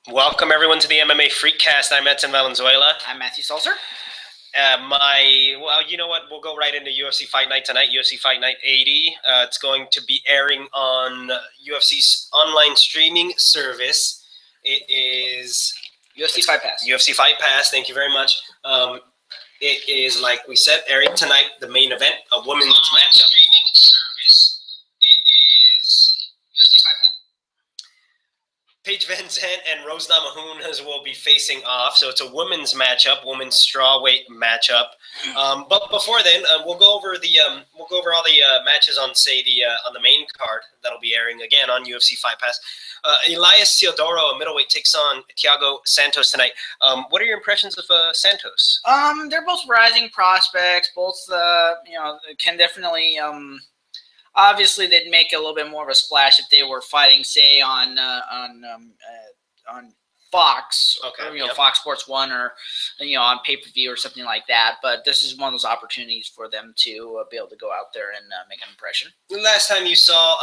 Welcome everyone to the MMA Freakcast. I'm Edson Valenzuela. I'm Matthew Salzer. You know what? We'll go right into UFC Fight Night tonight. UFC Fight Night 80. It's going to be airing on UFC's online streaming service. It is UFC Fight Pass. UFC Fight Pass. Thank you very much. It is, like we said, airing tonight. The main event, a women's matchup. Streaming service. It is UFC Fight Pass. Paige Van Zandt and Rose Namajunas will be facing off, so it's a women's matchup, women's strawweight matchup. But before then, we'll go over all the matches on the main card that'll be airing again on UFC Fight Pass. Elias Teodoro, a middleweight, takes on Thiago Santos tonight. What are your impressions of Santos? They're both rising prospects. Both can definitely. Obviously, they'd make a little bit more of a splash if they were fighting, say, on Fox, Okay, or, Fox Sports 1, or on pay-per-view or something like that. But this is one of those opportunities for them to be able to go out there and make an impression. The last time you saw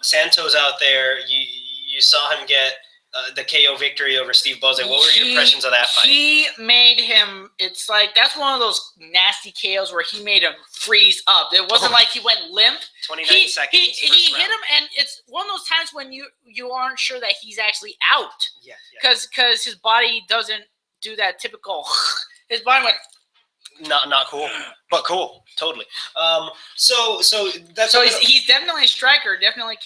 Santos out there, you saw him get the KO victory over Steve Boze. What were your impressions of that fight? He made him. It's like that's one of those nasty KOs where he made him freeze up. It wasn't like he went limp. 29 seconds. He hit him, and it's one of those times when you aren't sure that he's actually out. Yeah. Because his body doesn't do that typical. His body went. Not cool, but cool, totally. So he's definitely a striker. Definitely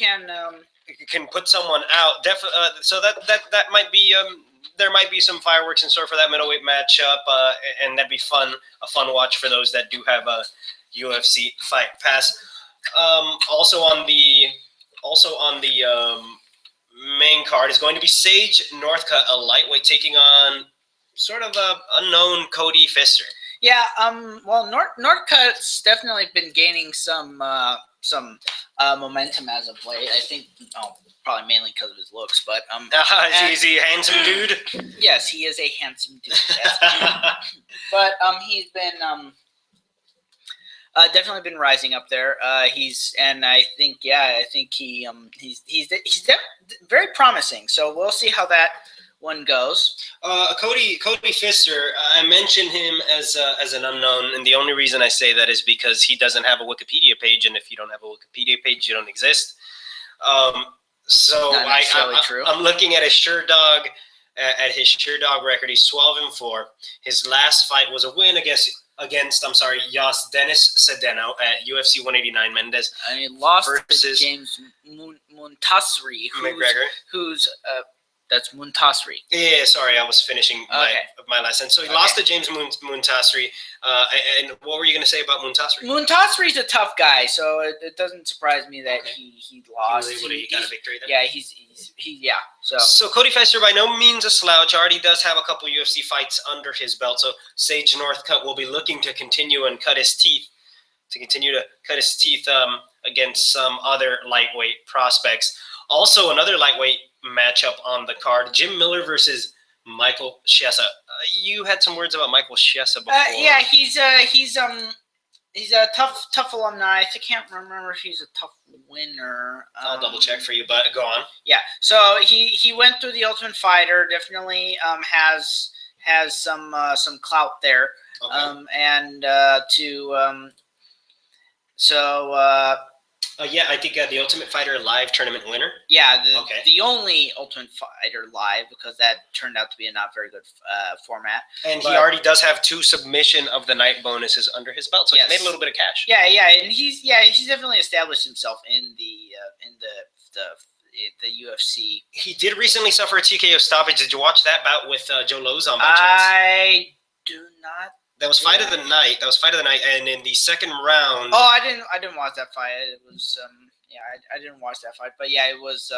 can put someone out. So that might be there might be some fireworks in store for that middleweight matchup, and that'd be a fun watch for those that do have a UFC Fight Pass. Also on the main card is going to be Sage Northcutt, a lightweight, taking on sort of a unknown Cody Pfister. Yeah, well, Northcutt's definitely been gaining some momentum as of late. I think, probably mainly because of his looks, but is he a handsome dude? Yes, he is a handsome dude. Yes. But he's been definitely been rising up there. He's very promising. So we'll see how that one goes. Cody Pfister, I mentioned him as an unknown, and the only reason I say that is because he doesn't have a Wikipedia page, and if you don't have a Wikipedia page, you don't exist. So not necessarily true. I'm looking at his SureDog record. He's 12-4. His last fight was a win against Yas Dennis Cedeno at UFC 189 Mendez. And he lost versus to James Muntasri, McGregor. Who's that's Muntasri. Yeah, sorry, I was finishing my last sentence. So he lost to James Muntasri. And what were you going to say about Muntasri? Muntasri's a tough guy, so it doesn't surprise me that he lost. He got a victory then? Yeah, So Cody Pfister, by no means a slouch, already does have a couple UFC fights under his belt. So Sage Northcutt will be looking to continue and cut his teeth. Against some other lightweight prospects. Also, another lightweight matchup on the card: Jim Miller versus Michael Chiesa. You had some words about Michael Chiesa before. Yeah, he's a tough alumni. I can't remember if he's a tough winner. I'll double check for you, but go on. Yeah, so he went through the Ultimate Fighter. Definitely has some clout there. Okay. I think the Ultimate Fighter Live tournament winner. Yeah, the only Ultimate Fighter Live, because that turned out to be a not very good format. And he already does have 2 submission of the night bonuses under his belt, so he's made a little bit of cash. Yeah, and he's definitely established himself in the UFC. He did recently suffer a TKO stoppage. Did you watch that bout with Joe Lozon by chance? I do not. That was fight of the night. And in the second round. Oh, I didn't watch that fight. It was I didn't watch that fight, but yeah, it was.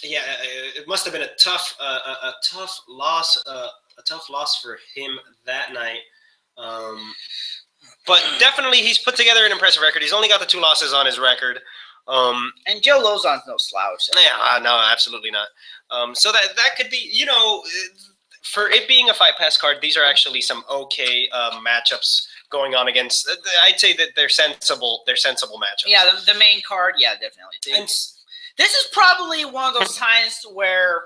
It must have been a tough loss for him that night. But definitely, he's put together an impressive record. He's only got the 2 losses on his record. And Joe Lozon's no slouch. Yeah, no, absolutely not. So that could be, for it being a Fight Pass card, these are actually some okay matchups going on against. I'd say that they're sensible. They're sensible matchups. Yeah, the main card. Yeah, definitely. This is probably one of those times where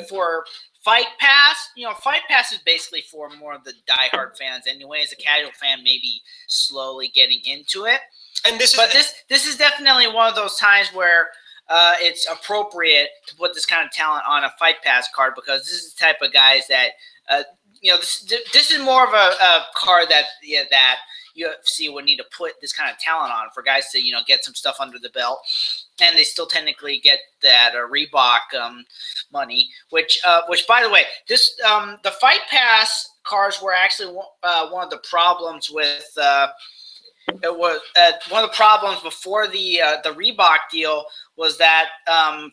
for Fight Pass, Fight Pass is basically for more of the diehard fans. Anyways, a casual fan maybe slowly getting into it. And this is definitely one of those times where it's appropriate to put this kind of talent on a Fight Pass card, because this is the type of guys that this is more of a card that UFC would need to put this kind of talent on for guys to get some stuff under the belt, and they still technically get that Reebok money, which by the way, this the Fight Pass cards were actually one of the problems with. It was one of the problems before the Reebok deal was that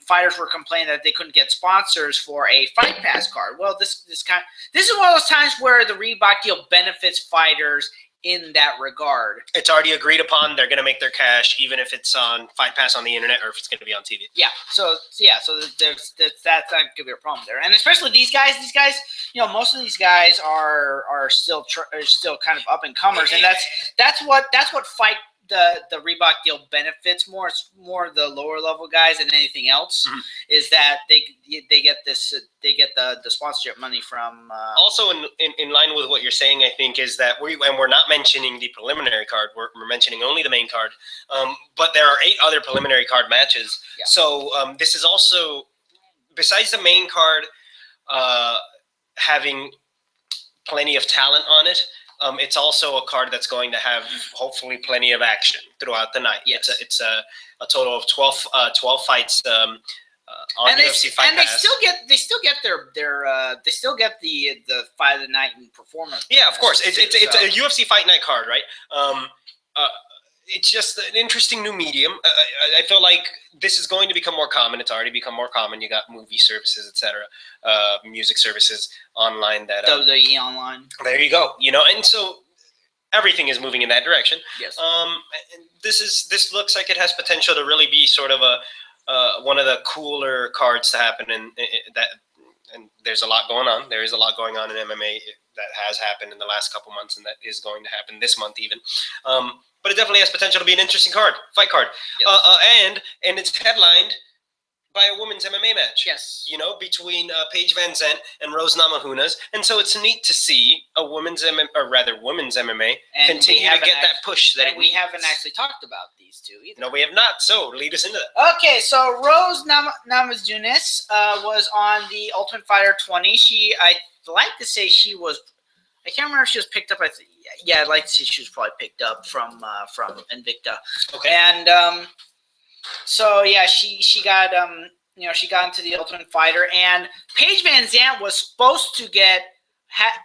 fighters were complaining that they couldn't get sponsors for a Fight Pass card. Well, this is one of those times where the Reebok deal benefits fighters in that regard. It's already agreed upon. They're going to make their cash, even if it's on Fight Pass on the internet or if it's going to be on TV. Yeah. So that's not going to be a problem there. And especially these guys, most of these guys are still kind of up and comers, and that's what Fight the Reebok deal benefits more. It's more the lower level guys than anything else. Mm-hmm. Is that they get the sponsorship money from. Also, in line with what you're saying, I think is that we're not mentioning the preliminary card. We're mentioning only the main card. But there are 8 other preliminary card matches. Yeah. So this is also, besides the main card having plenty of talent on it. It's also a card that's going to have hopefully plenty of action throughout the night. Yes. It's a total of 12 fights on UFC Fight Pass. They still get the Fight of the Night and performance. Yeah, of course. It's a UFC Fight Night card, right? It's just an interesting new medium. I feel like this is going to become more common. It's already become more common. You got movie services, etc., music services online that WWE online. There you go. And so everything is moving in that direction. Yes. And this looks like it has potential to really be sort of one of the cooler cards to happen, and there's a lot going on. There is a lot going on in MMA that has happened in the last couple months, and that is going to happen this month even. But it definitely has potential to be an interesting fight card. Yes. And it's headlined by a women's MMA match. Yes. Between Paige Van Zandt and Rose Namajunas. And so it's neat to see a women's MMA and continue to get that push that we haven't actually talked about these two either. No, we have not. So lead us into that. Okay, so Rose Namajunas was on the Ultimate Fighter 20. I'd like to say she was. I can't remember if she was picked up. I'd like to say she was probably picked up from Invicta. Okay. And so yeah, she got she got into the Ultimate Fighter, and Paige Van Zandt was supposed to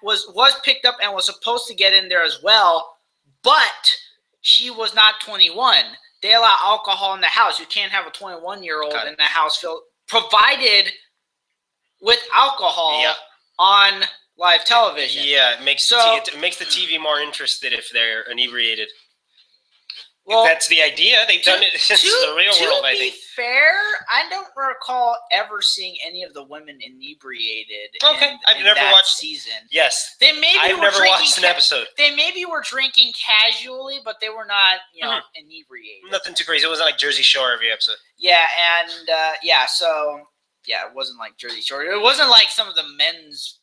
was picked up and was supposed to get in there as well, but she was not 21. They allow alcohol in the house. You can't have a 21-year-old in the house provided with alcohol on live television. Yeah, it makes the TV more interested if they're inebriated. Well, if that's the idea. They've done it since the real world, I think. To be fair, I don't recall ever seeing any of the women inebriated I've never watched season. Yes. I've never watched an episode. They maybe were drinking casually, but they were not, inebriated. Nothing too crazy. It wasn't like Jersey Shore every episode. Yeah, and it wasn't like Jersey Shore. It wasn't like some of the men's,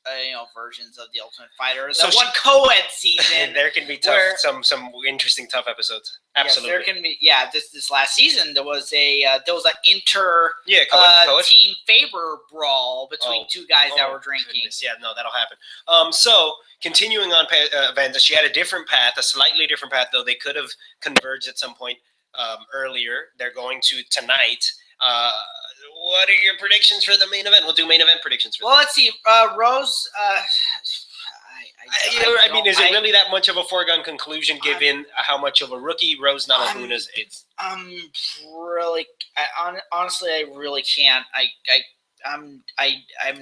versions of the Ultimate Fighter. One co-ed season. There can be some interesting tough episodes. Absolutely. Yes, there can be. Yeah, this last season there was an inter team favor brawl between two guys that were drinking. Goodness. Yeah, no, that'll happen. So continuing on, Vanda, she had a different path, a slightly different path, though they could have converged at some point earlier. They're going to tonight. What are your predictions for the main event? We'll do main event predictions. Let's see. Rose. Is it really that much of a foregone conclusion given how much of a rookie Rose Namajunas is? Honestly, I really can't. I'm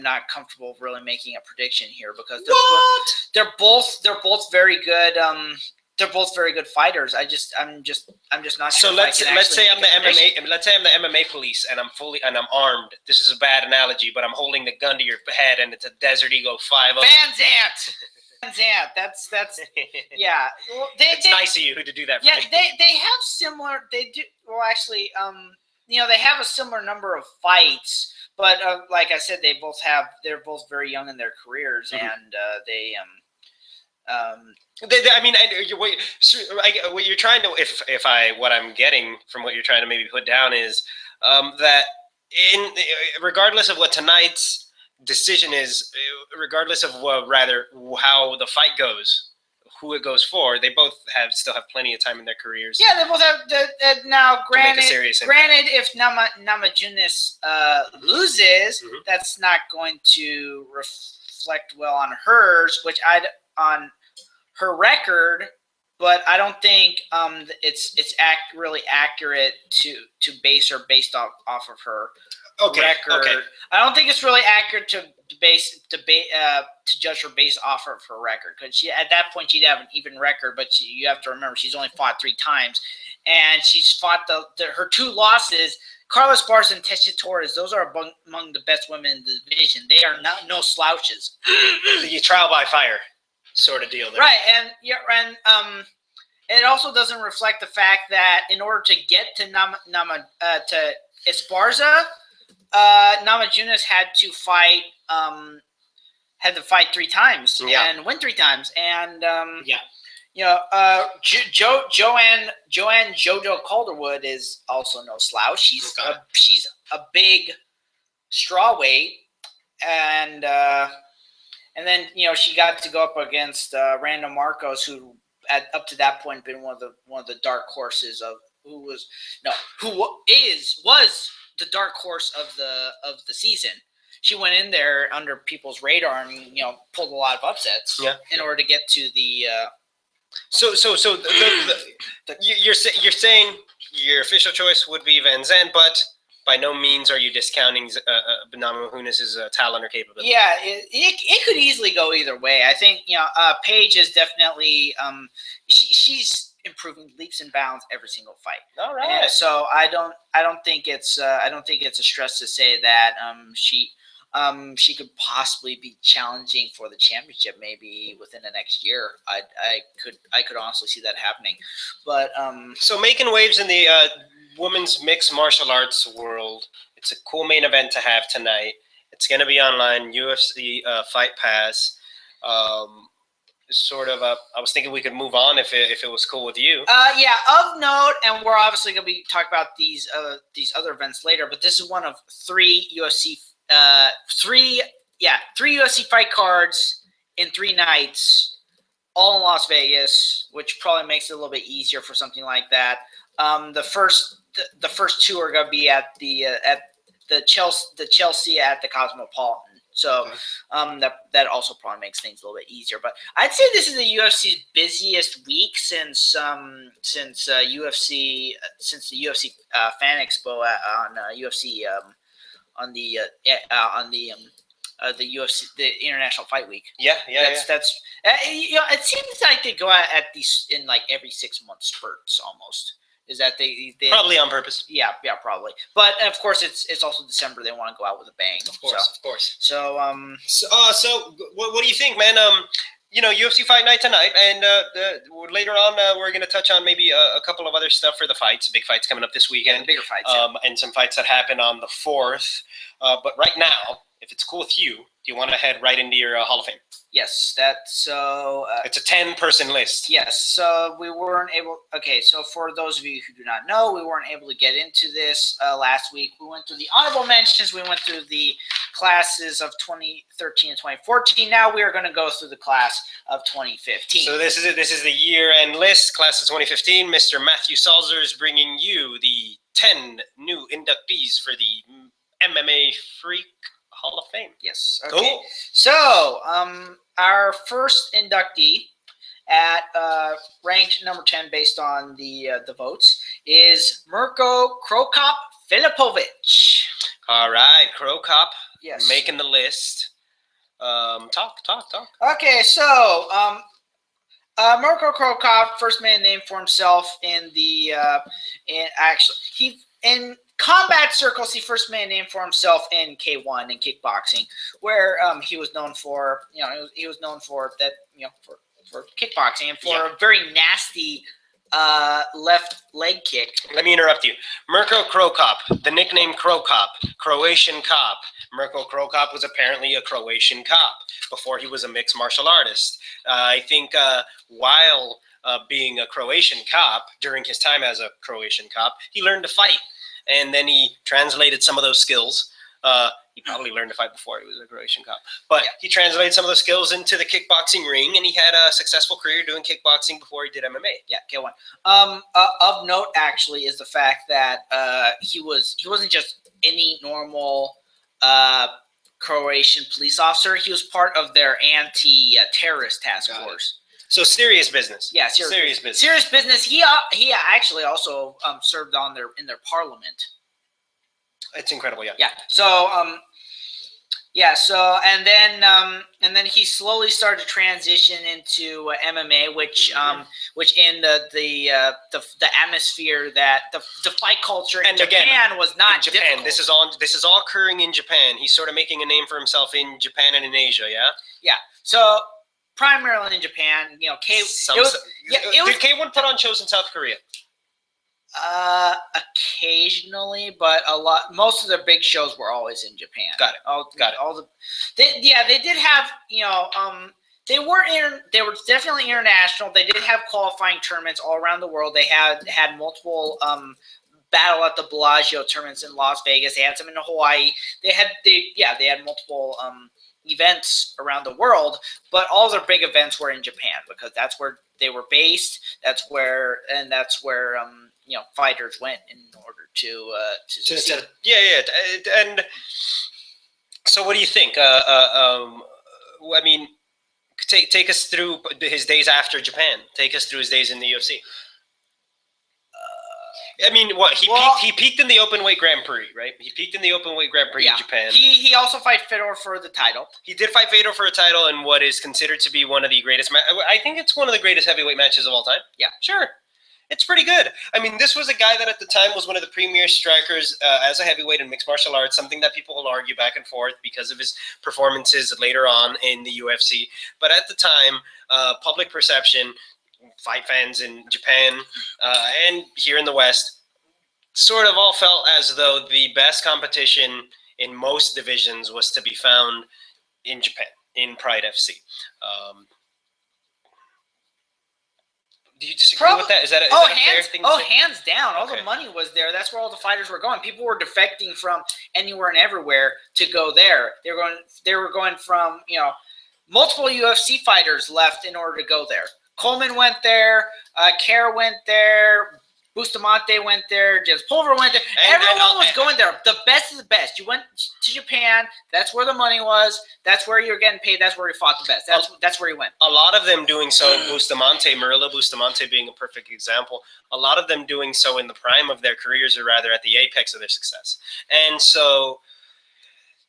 not comfortable really making a prediction here because they're both very good. They're both very good fighters. I'm just not sure. So let's say I'm the MMA police and I'm armed. This is a bad analogy, but I'm holding the gun to your head and it's a Desert Eagle 5-0. Van Zandt. That's yeah. Well, it's nice of you to do that for me. They have similar. They do well actually. They have a similar number of fights, But like I said, they're both very young in their careers, and I mean, what you're trying to, what I'm getting from what you're trying to maybe put down is that regardless of what tonight's decision is, regardless of how the fight goes, who it goes for, they both still have plenty of time in their careers. Yeah, they both have. Now, granted, if Namajunas loses, that's not going to reflect well on hers, on her record. But I don't think it's really accurate to base her based off of her record. Okay. I don't think it's really accurate to judge her based off of her record, because at that point she'd have an even record. But you have to remember she's only fought 3 times, and she's fought her 2 losses. Carla Esparza and Tessia Torres, those are among the best women in the division. They are no slouches. The trial by fire sort of deal there. Right, and it also doesn't reflect the fact that in order to get to to Esparza, Namajunas had to fight 3 times and win 3 times, and Joanne JoJo Calderwood is also no slouch. She's a big strawweight, and then she got to go up against Randa Marcos, who up to that point been one of the dark horses was the dark horse of the season. She went in there under people's radar and pulled a lot of upsets in order to get to the. You're saying your official choice would be Van Zandt, but by no means are you discounting Namajunas' talent or capability. Yeah, it could easily go either way. I think Paige is definitely she's improving leaps and bounds every single fight. All right. So I don't think it's a stress to say that she could possibly be challenging for the championship maybe within the next year. I could honestly see that happening. But so making waves in the women's mixed martial arts world, it's a cool main event to have tonight. It's going to be online, UFC Fight Pass. I was thinking we could move on if it was cool with you. Yeah, of note, and we're obviously going to be talking about these other events later, but this is one of 3 UFC fight cards in 3 nights, all in Las Vegas, which probably makes it a little bit easier for something like that. The first 2 are going to be at the Chelsea at the Cosmopolitan. So that also probably makes things a little bit easier. But I'd say this is the UFC's busiest week since the UFC Fan Expo on UFC on the UFC, the International Fight Week. That's it seems like they go out at these in like every 6-month spurts almost. Is that they probably on purpose? Yeah, probably. But of course, it's also December. They want to go out with a bang. Of course. So what do you think, man? UFC Fight Night tonight, and later on we're going to touch on maybe a couple of other stuff for the fights. Big fights coming up this weekend. Yeah, bigger fights. And some fights that happen on the 4th. But right now, if it's cool with you, do you want to head right into your Hall of Fame? Yes, that's so. It's a 10-person list. Yes, so we weren't able. Okay, so for those of you who do not know, we weren't able to get into this last week. We went through the honorable mentions. We went through the classes of 2013 and 2014. Now we are going to go through the class of 2015. So this is the year-end list, class of 2015. Mr. Matthew Salzer is bringing you the 10 new inductees for the MMA Freak Hall of Fame. Yes. Okay. Cool. So, our first inductee at ranked number 10 based on the votes is Mirko Krokop Filipovic. All right, Krokop. Yes. Making the list. Talk. Okay, so Mirko Krokop, first man named for himself in combat circles, he first made a name for himself in K1 and kickboxing, where he was known for, for kickboxing and for a very nasty left leg kick. Let me interrupt you. Mirko Cro Cop, the nickname Cro Cop, Croatian cop. Mirko Cro Cop was apparently a Croatian cop before he was a mixed martial artist. I think while being a Croatian cop, during his time as a Croatian cop, he learned to fight. And then he translated some of those skills. He probably learned to fight before he was a Croatian cop. But he translated some of those skills into the kickboxing ring, and he had a successful career doing kickboxing before he did MMA. Yeah, K1. Of note, actually, is the fact that he wasn't just any normal Croatian police officer. He was part of their anti-terrorist task force. So serious business. Yeah, serious business. Serious business. He actually also served in their parliament. It's incredible, yeah. Yeah. So and then he slowly started to transition into MMA, which in the atmosphere that the fight culture in Japan was not difficult. This is all occurring in Japan. He's sort of making a name for himself in Japan and in Asia, yeah. Yeah. So primarily in Japan, you know, did K1 put on shows in South Korea? Occasionally, but most of their big shows were always in Japan. Got it. They did have, you know, they were definitely international. They did have qualifying tournaments all around the world. They had multiple Battle at the Bellagio tournaments in Las Vegas. They had some in Hawaii. They had multiple events around the world, but all their big events were in Japan because that's where they were based. That's where you know, fighters went in order to succeed. And so what do you think? I mean, take us through his days after Japan. Take us through his days in the UFC. I mean, he peaked in the openweight Grand Prix, right? He peaked in the openweight Grand Prix in Japan. He also fight Fedor for the title. He did fight Fedor for a title in what is considered to be one of the greatest. I think it's one of the greatest heavyweight matches of all time. Yeah, sure. It's pretty good. I mean, this was a guy that at the time was one of the premier strikers as a heavyweight in mixed martial arts, something that people will argue back and forth because of his performances later on in the UFC. But at the time, public perception, fight fans in Japan and here in the West sort of all felt as though the best competition in most divisions was to be found in Japan, in Pride FC. Do you disagree with that? Is that a fair thing to say? Hands down. All the money was there. That's where all the fighters were going. People were defecting from anywhere and everywhere to go there. They were going from, you know, multiple UFC fighters left in order to go there. Coleman went there. Kerr went there. Bustamante went there. James Pulver went there. Everyone was going there. The best is the best. You went to Japan. That's where the money was. That's where you're getting paid. That's where you fought the best. That's where you went. A lot of them doing so, Murillo Bustamante being a perfect example, a lot of them doing so in the prime of their careers, or rather at the apex of their success. And so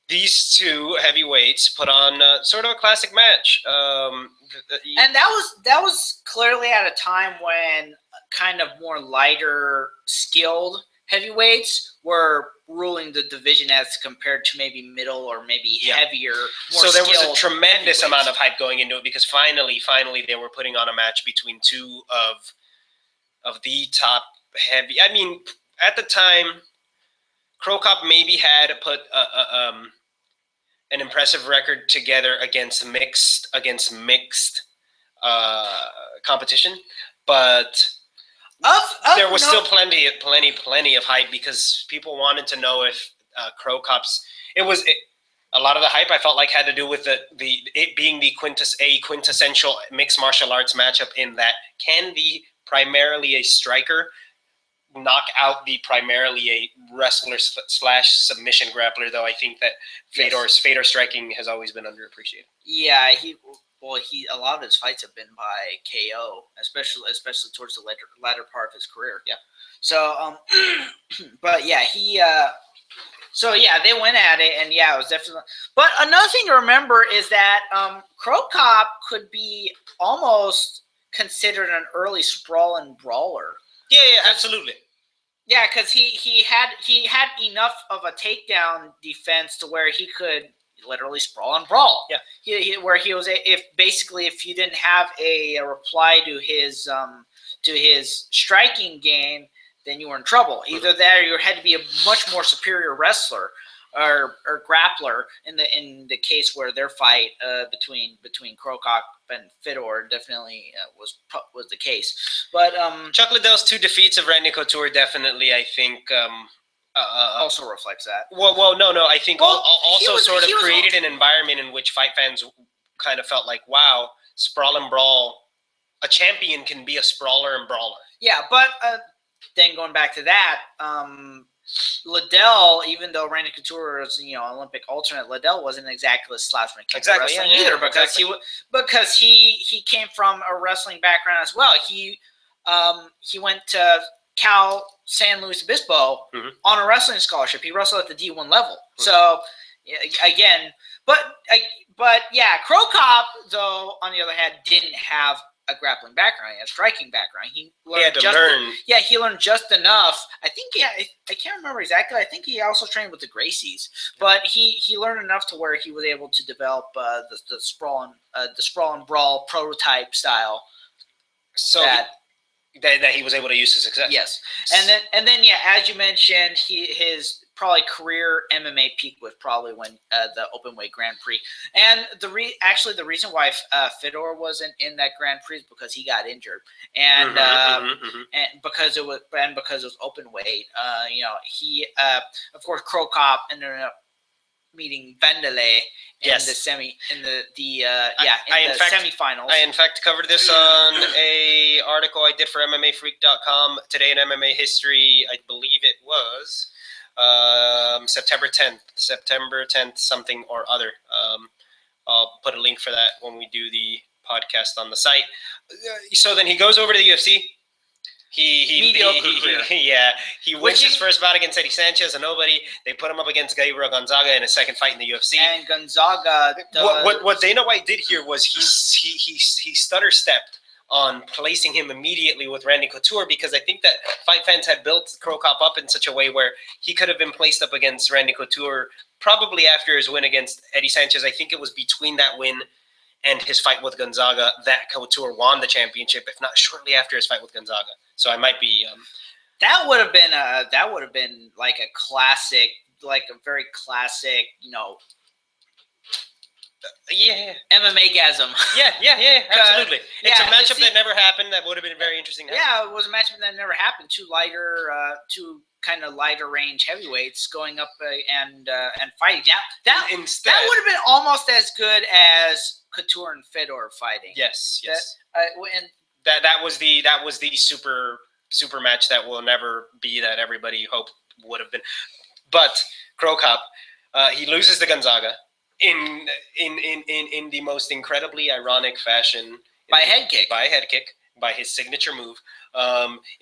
these two heavyweights put on sort of a classic match. And that was clearly at a time when kind of more lighter skilled heavyweights were ruling the division as compared to maybe middle or maybe heavier, more so there was a tremendous heavyweights. Amount of hype going into it because finally they were putting on a match between two of the top heavy. I mean, at the time, Cro Cop maybe had put an impressive record together against mixed competition, but there was still plenty of hype because people wanted to know if Cro Cop's. A lot of the hype I felt like had to do with it being the quintessential mixed martial arts matchup. In that, can the primarily a striker knock out the primarily a wrestler / submission grappler? Though I think that Fedor striking has always been underappreciated. Yeah, a lot of his fights have been by KO, especially towards the latter part of his career. Yeah. So, but yeah, they went at it, and yeah, it was definitely. But another thing to remember is that Cro Cop could be almost considered an early sprawl and brawler. Yeah, absolutely. Yeah, because he had enough of a takedown defense to where he could literally sprawl and brawl. Yeah. Where he was if you didn't have a reply to his to his striking game, then you were in trouble. Either that, or you had to be a much more superior wrestler or grappler. In the case where their fight between Crow Cop and Fedor definitely was the case. But Chuck Liddell's 2 defeats of Randy Couture definitely, I think. Also reflects that. Well, no. I think also sort of he was created an environment in which fight fans kind of felt like, wow, sprawl and brawl. A champion can be a sprawler and brawler. Yeah, but then going back to that, Liddell, even though Randy Couture was Olympic alternate, Liddell wasn't exactly a slouch when it came to wrestling either, because he came from a wrestling background as well. He went to Cal San Luis Obispo on a wrestling scholarship. He wrestled at the D1 level. So again, but yeah, Crow Cop, though, on the other hand, didn't have a grappling background. He had a striking background. He had to learn. Yeah, he learned just enough. I think I can't remember exactly. I think he also trained with the Gracies, but he learned enough to where he was able to develop the sprawl and brawl prototype style. So that he was able to use to success. Yes, and then yeah, as you mentioned, his probably career MMA peak was probably when the Openweight Grand Prix, and the reason why Fedor wasn't in that Grand Prix is because he got injured, and and because it was Openweight. He of course Crow Cop ended up meeting Vendele in the semifinals. I in fact covered this on a article I did for MMA Freak.com today in MMA history. I believe it was September 10th, something or other. I'll put a link for that when we do the podcast on the site. So then he goes over to the UFC. He wins his first bout against Eddie Sanchez, a nobody. They put him up against Gabriel Gonzaga in his second fight in the UFC. And Gonzaga, what Dana White did here was he stutter stepped on placing him immediately with Randy Couture, because I think that fight fans had built Crow Cop up in such a way where he could have been placed up against Randy Couture probably after his win against Eddie Sanchez. I think it was between that win and his fight with Gonzaga that Couture won the championship, if not shortly after his fight with Gonzaga. So I might be. That would have been like a classic, like a very classic, MMA-gasm. Yeah, absolutely. It's a matchup that never happened. That would have been very interesting. Yeah, it was a matchup that never happened. Two kind of lighter range heavyweights going up and fighting. That would have been almost as good as Couture and Fedor fighting. Yes. That was the super match that will never be that everybody hoped would have been. But Crow Cop, he loses to Gonzaga in the most incredibly ironic fashion. By a head kick, by his signature move,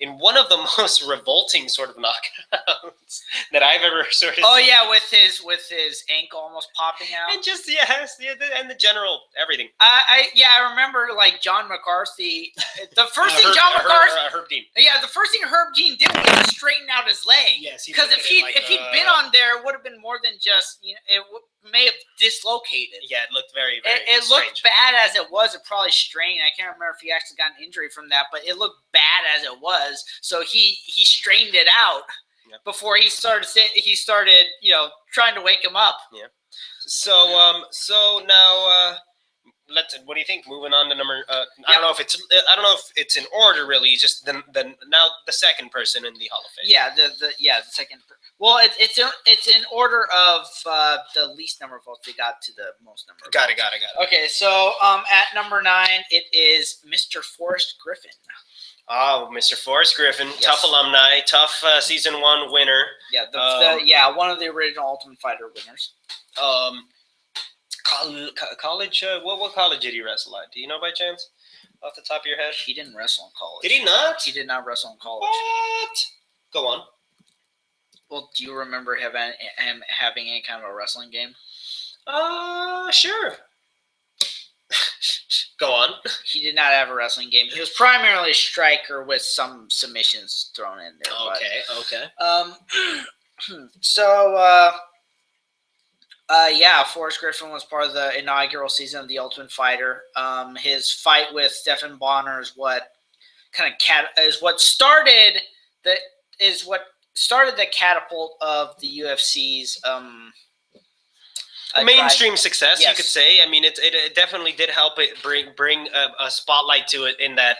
in one of the most revolting sort of knockouts that I've ever sort of. Oh yeah, with his ankle almost popping out, and just and the general everything. I remember like John McCarthy. The first thing Herb Dean. Yeah, the first thing Herb Dean did was to straighten out his leg. Yes, because if he'd been on there, it would have been more than just it may have dislocated. Yeah, it looked very it looked bad as it was. It probably strained. I can't remember if he actually got an injury from that, but it looked bad as it was. So he strained it out before he started trying to wake him up. Yeah. So now what do you think? Moving on to number. I don't know if it's in order really. Just now the second person in the Hall of Fame. Yeah. The second. Well, it's in order of the least number of votes they got to the most number. Got it. Okay, so at number 9, it is Mr. Forrest Griffin. Oh, Mr. Forrest Griffin, yes. Tough alumni, tough season 1 winner. Yeah, one of the original Ultimate Fighter winners. College. What college did he wrestle at? Do you know by chance, off the top of your head? He didn't wrestle in college. Did he not? He did not wrestle in college. What? Go on. Well, do you remember him having any kind of a wrestling game? Sure. Go on. He did not have a wrestling game. He was primarily a striker with some submissions thrown in there. Okay. Forrest Griffin was part of the inaugural season of The Ultimate Fighter. His fight with Stephan Bonner is what what started the catapult of the UFC's mainstream success, yes. You could say. I mean, it definitely did help it bring a spotlight to it in that.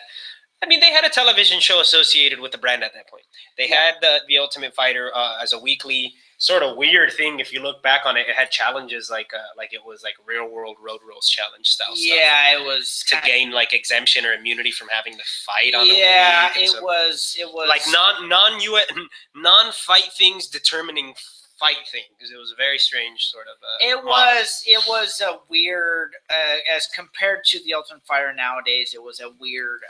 I mean, they had a television show associated with the brand at that point. They had the Ultimate Fighter as a weekly sort of weird thing. If you look back on it, it had challenges like it was like Real World Road Rules challenge style stuff. Yeah, it was to gain like exemption or immunity from having to fight on the week. Yeah, it was like non-fight things determining fight things. It was a very strange sort of. It was a weird as compared to the Ultimate Fighter nowadays. It was a weird.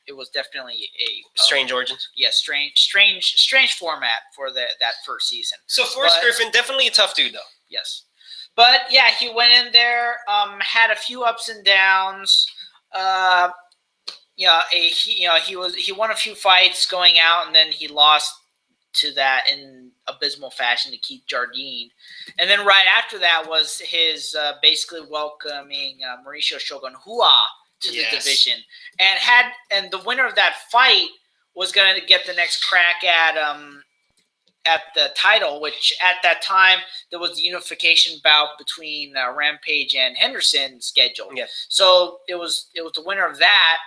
It was definitely a strange origins. Yeah, strange format for that first season. So Forrest Griffin, definitely a tough dude, though. Yes, but yeah, he went in there, had a few ups and downs. He won a few fights going out, and then he lost to that in abysmal fashion to Keith Jardine, and then right after that was his basically welcoming Mauricio Shogun Rua to the division, and the winner of that fight was going to get the next crack at the title, which at that time there was the unification bout between Rampage and Henderson scheduled. Yes. So it was the winner of that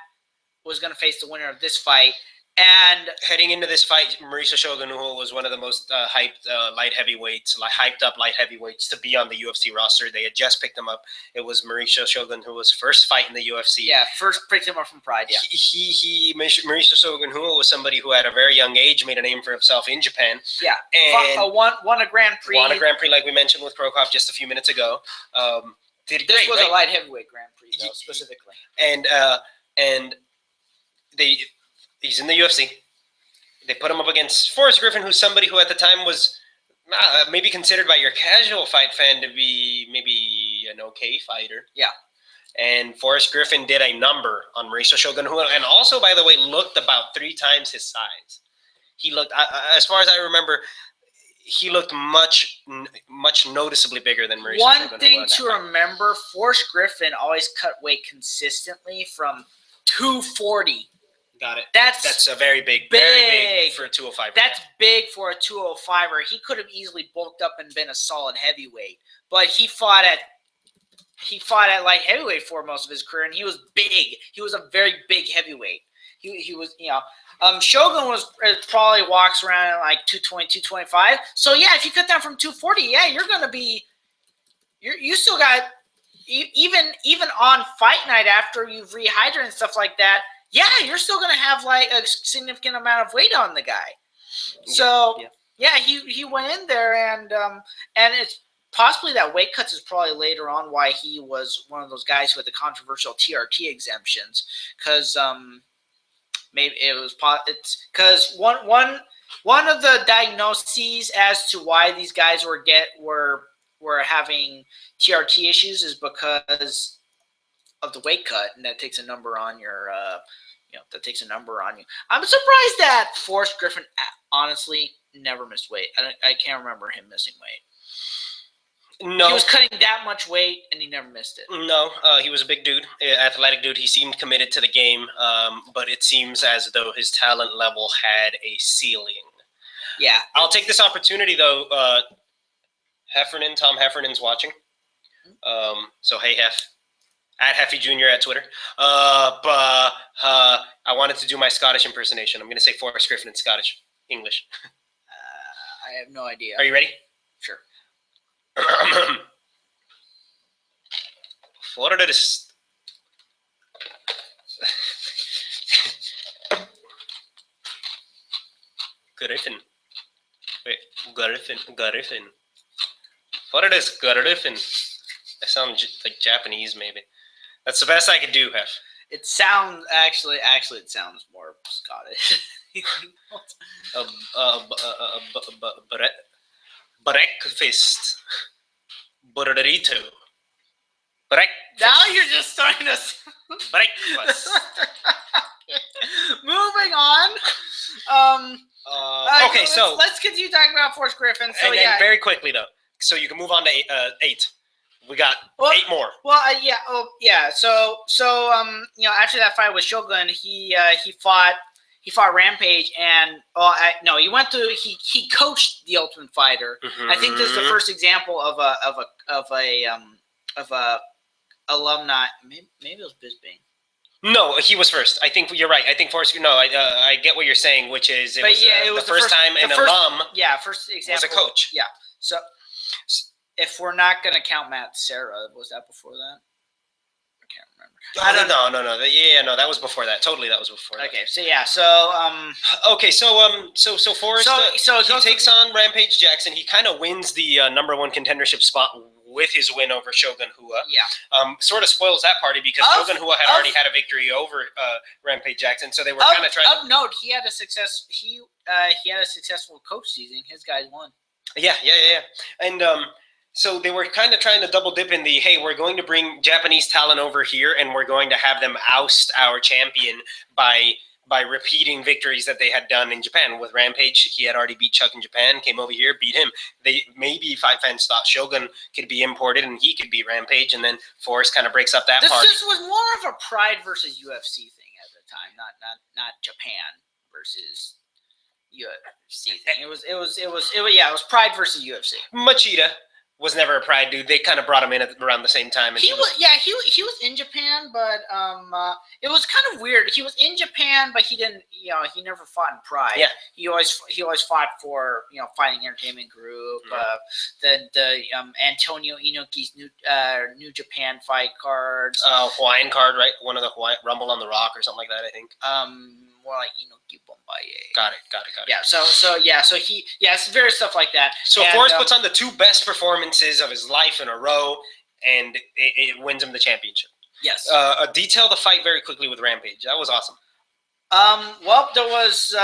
was going to face the winner of this fight. And heading into this fight, Mauricio Shogun was one of the most hyped light heavyweights to be on the UFC roster. They had just picked him up. It was Mauricio Shogun Rua's first fight in the UFC. Yeah, first picked him up from Pride. Yeah, Mauricio Shogun Rua was somebody who at a very young age made a name for himself in Japan. Yeah, and won a Grand Prix. Won a Grand Prix like we mentioned with Prokop just a few minutes ago. This was a light heavyweight Grand Prix though, specifically. And he's in the UFC. They put him up against Forrest Griffin, who's somebody who at the time was maybe considered by your casual fight fan to be maybe an okay fighter. Yeah. And Forrest Griffin did a number on Mauricio Shogun, and also, by the way, looked about 3 times his size. He looked, as far as I remember, he looked much noticeably bigger than Mauricio Shogun. One thing to remember, Forrest Griffin always cut weight consistently from 240. Got it. That's a very big for a 205. That's big for a 205er. He could have easily bulked up and been a solid heavyweight, but he fought at light heavyweight for most of his career, and he was big. He was a very big heavyweight. He was, Shogun probably walks around at like 220, 225. So yeah, if you cut down from 240, yeah, you're gonna be. You still got even on fight night after you've rehydrated and stuff like that. Yeah, you're still going to have like a significant amount of weight on the guy. So, yeah, he went in there and it's possibly that weight cuts is probably later on why he was one of those guys who had the controversial TRT exemptions, because maybe it's because one of the diagnoses as to why these guys were having TRT issues is because of the weight cut, and that takes a number on your I'm surprised that Forrest Griffin honestly never missed weight. I can't remember him missing weight. No. He was cutting that much weight, and he never missed it. No, he was a big dude, athletic dude. He seemed committed to the game, but it seems as though his talent level had a ceiling. Yeah. I'll take this opportunity, though. Tom Heffernan's watching. So, hey, Heff. At Heffy Jr. at Twitter. But I wanted to do my Scottish impersonation. I'm going to say Forrest Griffin in Scottish. English. I have no idea. Are you ready? Sure. Forrest. Griffin. Wait, Griffin. Forrest Griffin. I sound like Japanese, maybe. That's the best I could do, Hef. It sounds actually it sounds more Scottish. Breakfast. Burrito. Breakfast. Now you're just starting to breakfast. Moving on. Okay, so let's continue talking about Forrest Griffin. So and very quickly though, so you can move on to 8. We got 8 more. Well, yeah, yeah. So, after that fight with Shogun, he fought Rampage, and he went to he coached the Ultimate Fighter. Mm-hmm. I think this is the first example of a alumni. Maybe it was Bisbing. No, he was first. I think you're right. I think Forrest. No, I get what you're saying, which is it was the first time an alum. Yeah, first example was a coach. Yeah. So if we're not going to count Matt Serra, was that before that? I can't remember. No, that was before that. Totally, that was before that. Okay, so yeah, so so Forrest, he takes on Rampage Jackson. He kind of wins the number one contendership spot with his win over Shogun Hua. Yeah. Sort of spoils that party because Shogun Hua had already had a victory over Rampage Jackson, so they were kind of trying. Of note, he had a successful coach season. His guys won. Yeah, and so they were kind of trying to double dip in the, hey, we're going to bring Japanese talent over here, and we're going to have them oust our champion by repeating victories that they had done in Japan. With Rampage, he had already beat Chuck in Japan, came over here, beat him. Maybe fight fans thought Shogun could be imported and he could beat Rampage, and then Forrest kind of breaks up that party. This was more of a Pride versus UFC thing at the time, not Japan versus UFC thing. It was Pride versus UFC. Machida was never a Pride dude. They kind of brought him in around the same time. And he was in Japan, but it was kind of weird. He was in Japan, but he didn't. He never fought in Pride. Yeah. He always fought for Fighting Entertainment Group, the Antonio Inoki's New Japan fight cards, Hawaiian card, right? One of the Hawaiian Rumble on the Rock or something like that, I think. More like Inoki Bombaye. Got it. Yeah. So he it's various stuff like that. So Forrest puts on the two best performances of his life in a row, and it wins him the championship. Yes. Detail the fight very quickly with Rampage. That was awesome. Well, there was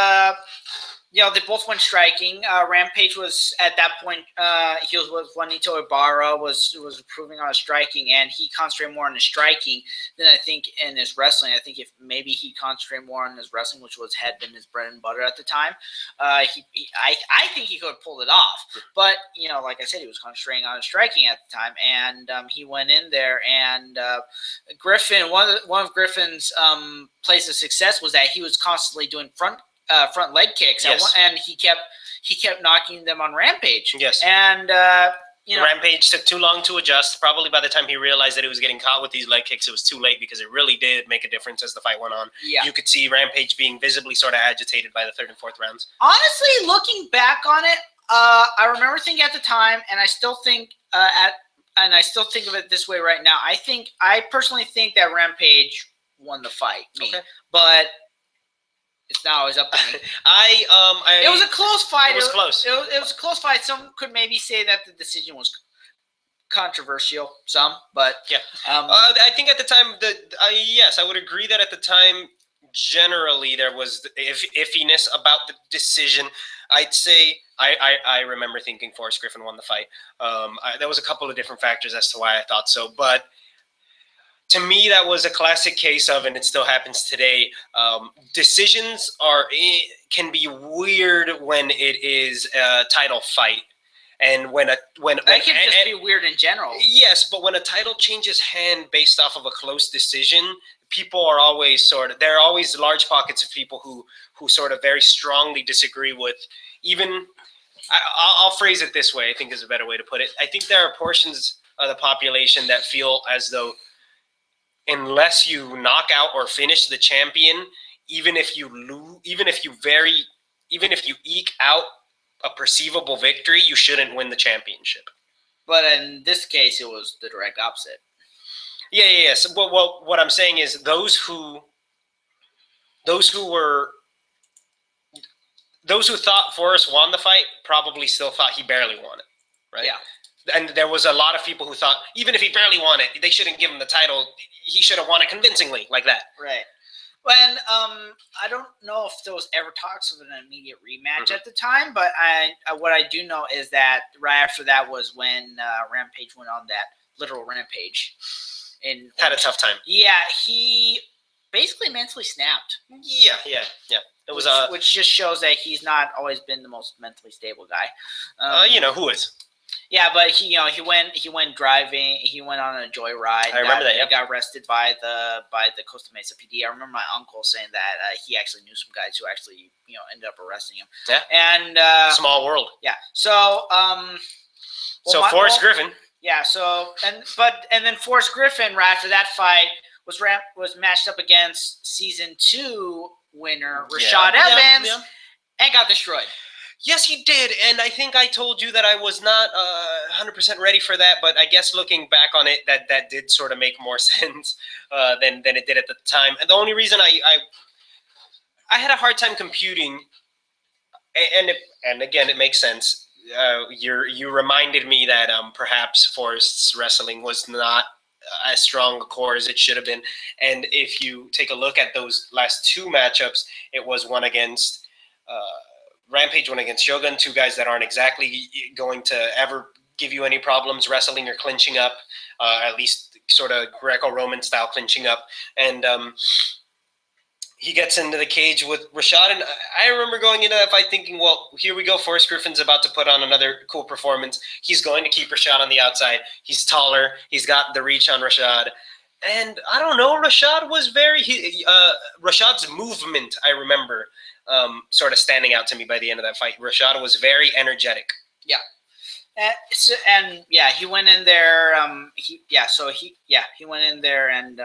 they both went striking. Rampage was at that point. He was with Juanito Ibarra, was improving on his striking, and he concentrated more on his striking than I think in his wrestling. I think if maybe he concentrated more on his wrestling, which had been his bread and butter at the time. I think he could have pulled it off, but like I said, he was concentrating on his striking at the time, and he went in there. And Griffin, one of Griffin's places of success was that he was constantly doing front leg kicks, yes. And he kept knocking them on Rampage. Yes, and Rampage took too long to adjust. Probably by the time he realized that he was getting caught with these leg kicks, it was too late because it really did make a difference as the fight went on. Yeah. You could see Rampage being visibly sort of agitated by the third and fourth rounds. Honestly, looking back on it, I remember thinking at the time, and I still think of it this way right now. I personally think that Rampage won the fight. Okay. But it's not always up to me. It was a close fight. It was close. It was a close fight. Some could maybe say that the decision was controversial. Some, but yeah. I think at the time yes, I would agree that at the time generally there was iffiness about the decision. I'd say I remember thinking Forrest Griffin won the fight. There was a couple of different factors as to why I thought so, but to me, that was a classic case of, and it still happens today, decisions can be weird when it is a title fight. And when that can just be weird in general. Yes, but when a title changes hand based off of a close decision, people are always there are always large pockets of people who sort of very strongly disagree with even, I'll phrase it this way, I think is a better way to put it. I think there are portions of the population that feel as though unless you knock out or finish the champion, even if you eke out a perceivable victory, you shouldn't win the championship. But in this case, it was the direct opposite. Yeah. So, well, what I'm saying is those who thought Forrest won the fight probably still thought he barely won it, right? Yeah. And there was a lot of people who thought even if he barely won it, they shouldn't give him the title. He should have won it convincingly, like that. Right. When I don't know if there was ever talks of an immediate rematch at the time, but what I do know is that right after that was when Rampage went on that literal rampage. And had a tough time. Yeah, he basically mentally snapped. Yeah. It was which just shows that he's not always been the most mentally stable guy. Who is? Yeah, but he went driving. He went on a joyride. I remember that. He got arrested by the Costa Mesa PD. I remember my uncle saying that he actually knew some guys who actually ended up arresting him. Yeah. And small world. Yeah. So Forrest Griffin. Yeah. So and then Forrest Griffin right after that fight was matched up against season 2 winner Rashad Evans and got destroyed. Yes, he did, and I think I told you that I was not 100% ready for that, but I guess looking back on it, that did sort of make more sense than it did at the time. And the only reason I had a hard time computing, and again, it makes sense. You reminded me that perhaps Forrest's wrestling was not as strong a core as it should have been, and if you take a look at those last 2 matchups, it was one against Rampage, one against Shogun, 2 guys that aren't exactly going to ever give you any problems wrestling or clinching up, at least sort of Greco-Roman style clinching up, and he gets into the cage with Rashad, and I remember going into that fight thinking, well, here we go. Forrest Griffin's about to put on another cool performance. He's going to keep Rashad on the outside. He's taller. He's got the reach on Rashad. And I don't know, Rashad was Rashad's movement, I remember, sort of standing out to me by the end of that fight. Rashad was very energetic. Yeah. He went in there. He went in there and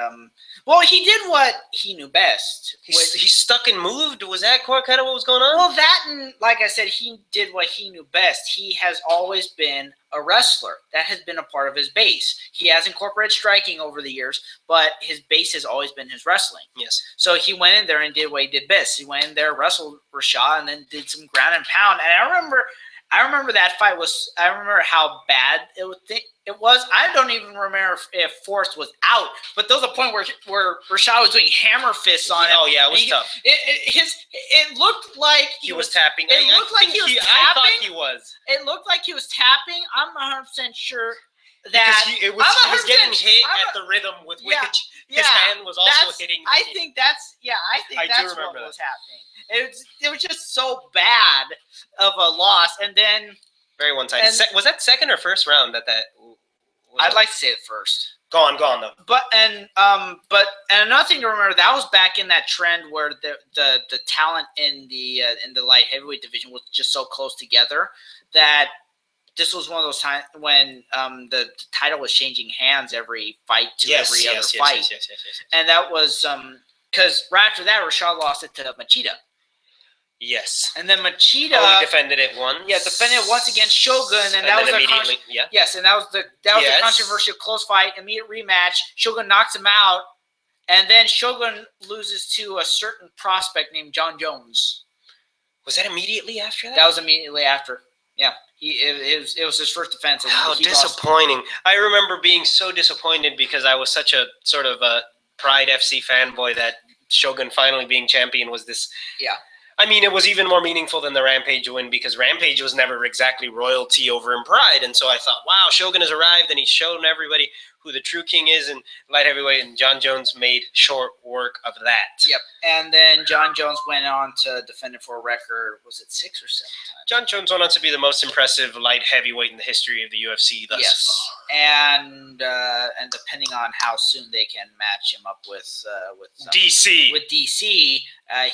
he did what he knew best. He stuck and moved. Was that kind of what was going on? Well, that and like I said, he did what he knew best. He has always been a wrestler. That has been a part of his base. He has incorporated striking over the years, but his base has always been his wrestling. Yes. So he went in there and did what he did best. He went in there, wrestled Rashad, and then did some ground and pound. And I remember that fight was. I remember how bad it was. I don't even remember if Forrest was out, but there was a point where Rashad was doing hammer fists on him. Oh yeah, it was tough. It looked like he was tapping. It looked like he was tapping. I thought he was. It looked like he was tapping. I'm 100% sure that he was getting hit at the rhythm with which his hand was also hitting. I think that's what was happening. It was just so bad of a loss, and then very one-sided. Was that second or first round? I'd like to say the first. Go on though. But another thing to remember, that was back in that trend where the talent in the light heavyweight division was just so close together that this was one of those times when the title was changing hands every fight to every other fight. Yes. And that was because right after that, Rashad lost it to Machida. Yes. And then Machida he defended it once. Yeah, defended it once against Shogun, and that was immediately. Yes, and that was the controversial close fight, immediate rematch. Shogun knocks him out, and then Shogun loses to a certain prospect named John Jones. Was that immediately after that? That was immediately after. Yeah, it was his first defense. And how disappointing! I remember being so disappointed because I was such a sort of a Pride FC fanboy that Shogun finally being champion was this. Yeah. I mean, it was even more meaningful than the Rampage win because Rampage was never exactly royalty over in Pride. And so I thought, wow, Shogun has arrived and he's shown everybody who the true king is in light heavyweight. And John Jones made short work of that. Yep. And then John Jones went on to defend it for a record, was it 6 or 7 times? John Jones went on to be the most impressive light heavyweight in the history of the UFC thus far. And depending on how soon they can match him up with DC. With DC,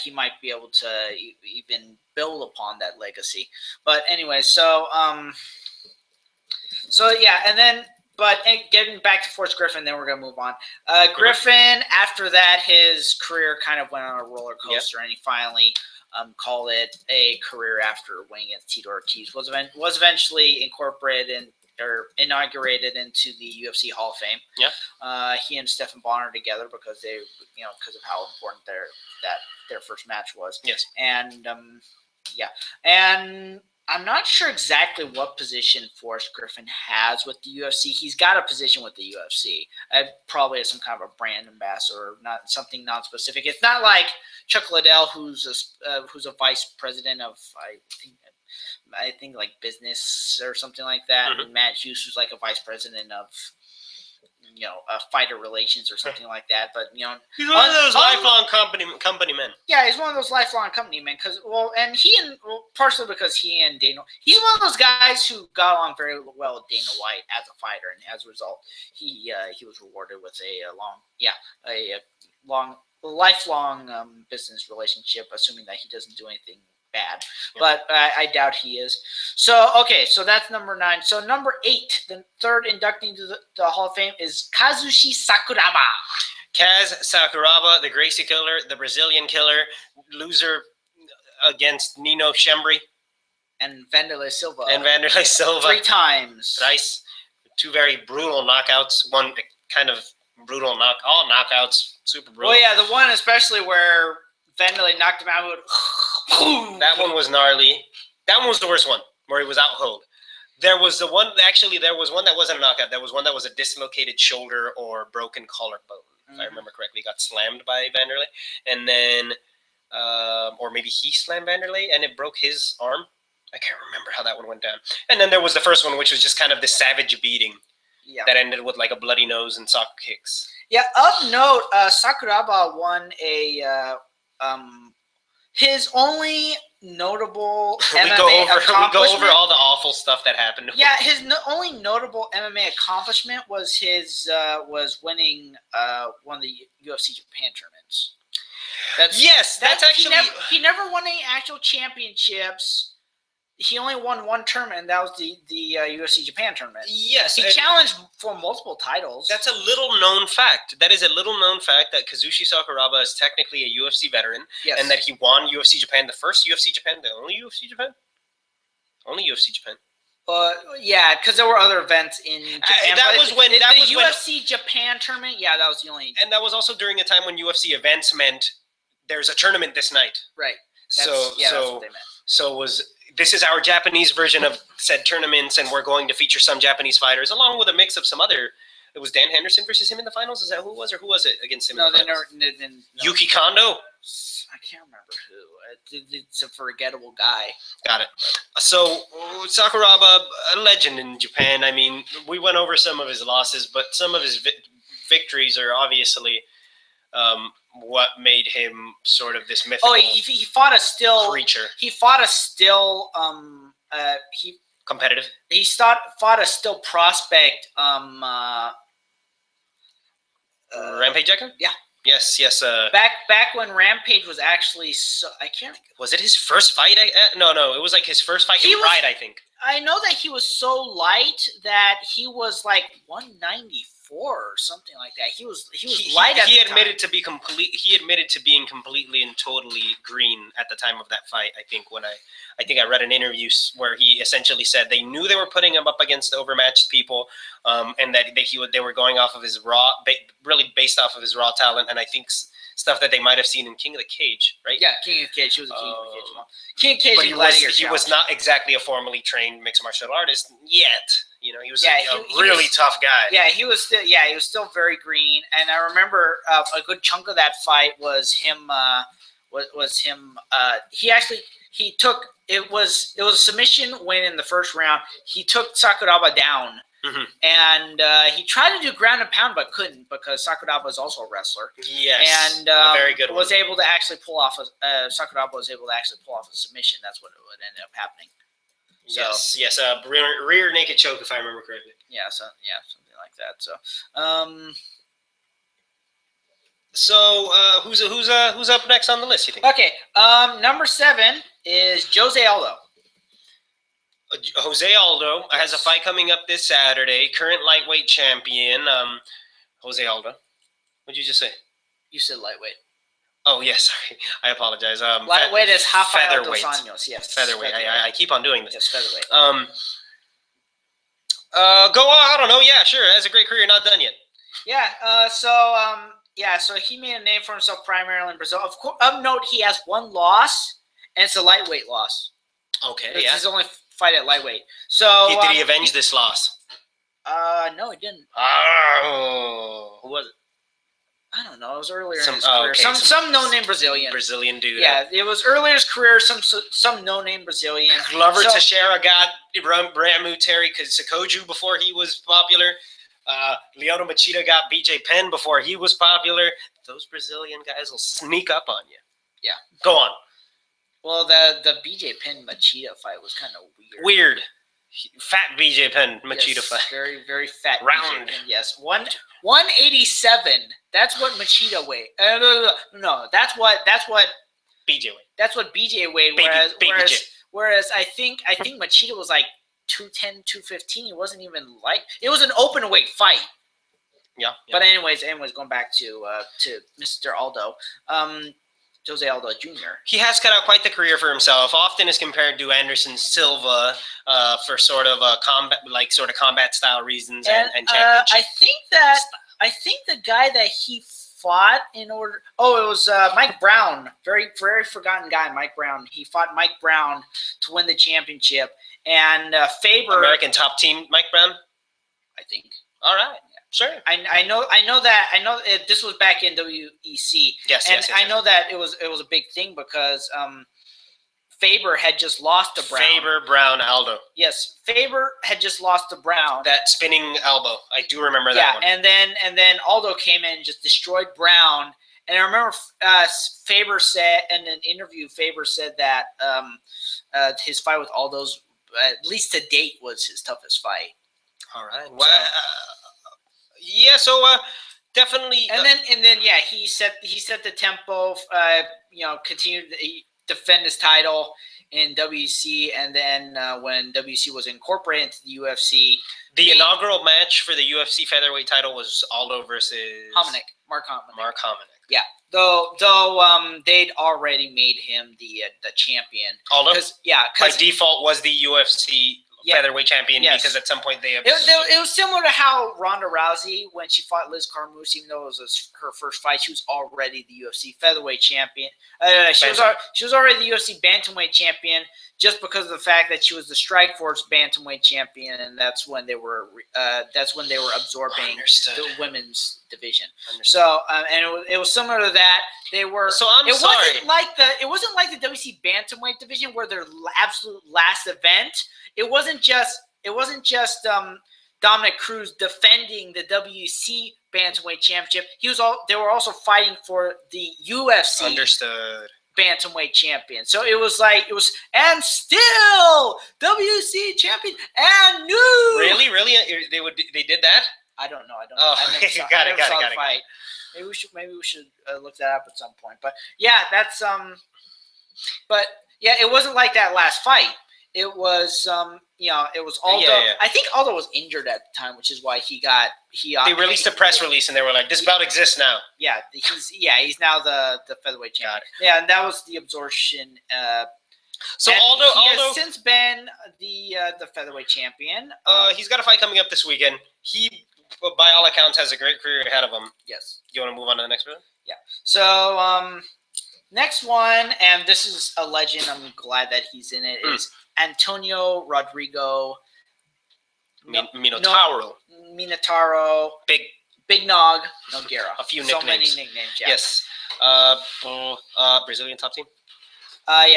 he might be able to even build upon that legacy. But anyway, and then. But getting back to Forrest Griffin, then we're going to move on. Griffin, after that, his career kind of went on a roller coaster, and he finally called it a career after winning against Tito Ortiz. Was eventually incorporated or inaugurated into the UFC Hall of Fame. Yeah. He and Stephan Bonner together because of how important their first match was. Yes. And and I'm not sure exactly what position Forrest Griffin has with the UFC. He's got a position with the UFC, probably as some kind of a brand ambassador, not something non-specific. It's not like Chuck Liddell, who's a vice president of I think like business or something like that, and Matt Hughes, who's like a vice president of fighter relations or something like that. But he's one of those lifelong company men. Yeah, he's one of those lifelong company men. Partially because he and Dana, he's one of those guys who got along very well with Dana White as a fighter, and as a result, he was rewarded with a lifelong business relationship, assuming that he doesn't do anything bad. Yeah. But I doubt he is. So that's number 9. So number 8, the third inductee into the Hall of Fame is Kazushi Sakuraba. Kaz Sakuraba, the Gracie Killer, the Brazilian Killer, loser against Nino Schembri. And Vanderlei Silva. 3 times. Thrice. 2 very brutal knockouts. One kind of brutal all knockouts, super brutal. Well, yeah, the one especially where Vanderlei knocked him out. That one was gnarly. That one was the worst one, where he was out cold. There was one that wasn't a knockout. There was one that was a dislocated shoulder or broken collarbone, if I remember correctly. He got slammed by Vanderlei. And then, or maybe he slammed Vanderlei and it broke his arm. I can't remember how that one went down. And then there was the first one, which was just kind of this savage beating that ended with like a bloody nose and sock kicks. Yeah, of note, Sakuraba won his only notable MMA accomplishment. We go over all the awful stuff that happened. Yeah, his only notable MMA accomplishment was his winning one of the UFC Japan tournaments. That's actually he never won any actual championships. He only won one tournament, and that was the UFC Japan tournament. Yes. He challenged for multiple titles. That's a little-known fact. That is a little-known fact that Kazushi Sakuraba is technically a UFC veteran, and that he won UFC Japan, the first UFC Japan, the only UFC Japan? Only UFC Japan. Yeah, because there were other events in Japan. The UFC Japan tournament, yeah, that was the only... And that was also during a time when UFC events meant there's a tournament this night. Right. That's what they meant. So this is our Japanese version of said tournaments, and we're going to feature some Japanese fighters, along with a mix of some other. It was Dan Henderson versus him in the finals. Is that who it was, or who was it against him? No, Yuki Kondo. I can't remember who. It's a forgettable guy. Got it. So Sakuraba, a legend in Japan. I mean, we went over some of his losses, but some of his victories are obviously what made him sort of this mythical. Oh, he fought a still creature. He fought a still competitive. He fought a still prospect. Rampage Icon? Yeah. Yes. Back when Rampage was actually I can't. Was it his first fight? No. It was like his first fight in Pride, I think. I know that he was so light that he was like 194 or something like that. He was light at the time. He admitted to being completely and totally green at the time of that fight. I think I read an interview where he essentially said they knew they were putting him up against overmatched people, and that they were going off of his really based off of his raw talent, and I think stuff that they might have seen in King of the Cage, right? Yeah, King of the Cage. He was a King of the Cage. King of the Cage. But he was not exactly a formally trained mixed martial artist yet. He was a really tough guy. Yeah, he was still very green. And I remember a good chunk of that fight was him. It was a submission win in the first round. He took Sakuraba down. Mm-hmm. And he tried to do ground and pound, but couldn't because Sakuraba is also a wrestler. Yes, and very good. Was able to actually pull off. Sakuraba was able to actually pull off a submission. That's what would end up happening. Yes. Rear naked choke, if I remember correctly. Yeah, something like that. So, who's up next on the list? You think? Okay, number 7 is Jose Aldo. Jose Aldo has a fight coming up this Saturday. Current lightweight champion, Jose Aldo. What'd you just say? You said lightweight. Oh, yes. Sorry. I apologize. Lightweight is Rafael featherweight. Dos Anjos. Yes. Featherweight. I keep on doing this. Yes, featherweight. Go on. I don't know. Yeah, sure. Has a great career. Not done yet. Yeah. So he made a name for himself primarily in Brazil. Of note, he has one loss, and it's a lightweight loss. Okay. It's his only fight at lightweight. So did he avenge this loss? No, he didn't. Oh, who was it? I don't know. It was earlier in his career. Okay. Some no-name Brazilian. Brazilian dude. Yeah, it was earlier in his career. Some no-name Brazilian. Glover Teixeira got Ramu Terry Sakoju before he was popular. Lyoto Machida got BJ Penn before he was popular. Those Brazilian guys will sneak up on you. Yeah. Go on. Well, the BJ Penn Machida fight was kind of Weird. Fat BJ Penn Machida fight. Very, very fat. Round. BJ Penn, yes. 187. That's what Machida weighed. No. That's what BJ weighed. That's what BJ weighed. Whereas I think Machida was like 210, 215. It wasn't even like it was an open weight fight. Yeah. But anyways, going back to Mr. Aldo, Jose Aldo Jr. He has cut out quite the career for himself. Often is compared to Anderson Silva for sort of combat style reasons and championship. I think the guy that he fought it was Mike Brown, very forgotten guy, Mike Brown. He fought Mike Brown to win the championship, and Faber, American top team, Mike Brown, I think. All right, sure. I know this was back in WEC. Yes. I know that it was a big thing because Faber had just lost to Brown. Faber, Brown, Aldo. Yes, Faber had just lost to Brown. That spinning elbow, I do remember that one. Yeah, and then Aldo came in and just destroyed Brown. And I remember Faber said in an interview, that his fight with Aldo's, at least to date, was his toughest fight. All right. Well, so definitely. And then he set the tempo. Continued to defend his title in WC, and then when WC was incorporated into the UFC, the inaugural match for the UFC featherweight title was Aldo versus Mark Hominick. Mark Hominick. Yeah, though they'd already made him the champion. Aldo, by because default was the UFC featherweight champion because at some point they have. It was similar to how Ronda Rousey, when she fought Liz Carmouche, even though it was her first fight, she was already the UFC featherweight champion. She was already the UFC bantamweight champion just because of the fact that she was the Strikeforce bantamweight champion, and that's when they were absorbing the women's division. So and it was similar to that. They were. So it wasn't like the WC bantamweight division where their absolute last event. It wasn't just Dominic Cruz defending the WC bantamweight championship. They were also fighting for the UFC bantamweight champion. So it was and still WC champion and new. Really, they did that? I don't know. I never saw the fight. Maybe we should look that up at some point. But yeah, that's it wasn't like that last fight. It was, it was Aldo. Yeah. I think Aldo was injured at the time, which is why they released a press release and they were like, "This bout exists now." Yeah, he's now the featherweight champion. Yeah, and that was the absorption. So Aldo has since been the featherweight champion. He's got a fight coming up this weekend. He, by all accounts, has a great career ahead of him. Yes. You want to move on to the next one? Yeah. So next one, and this is a legend. I'm glad that he's in it. Is Antonio Rodrigo Minotauro. Big Nog Nogueira. A few so nicknames. Many nicknames, yeah. Yes. Brazilian top team?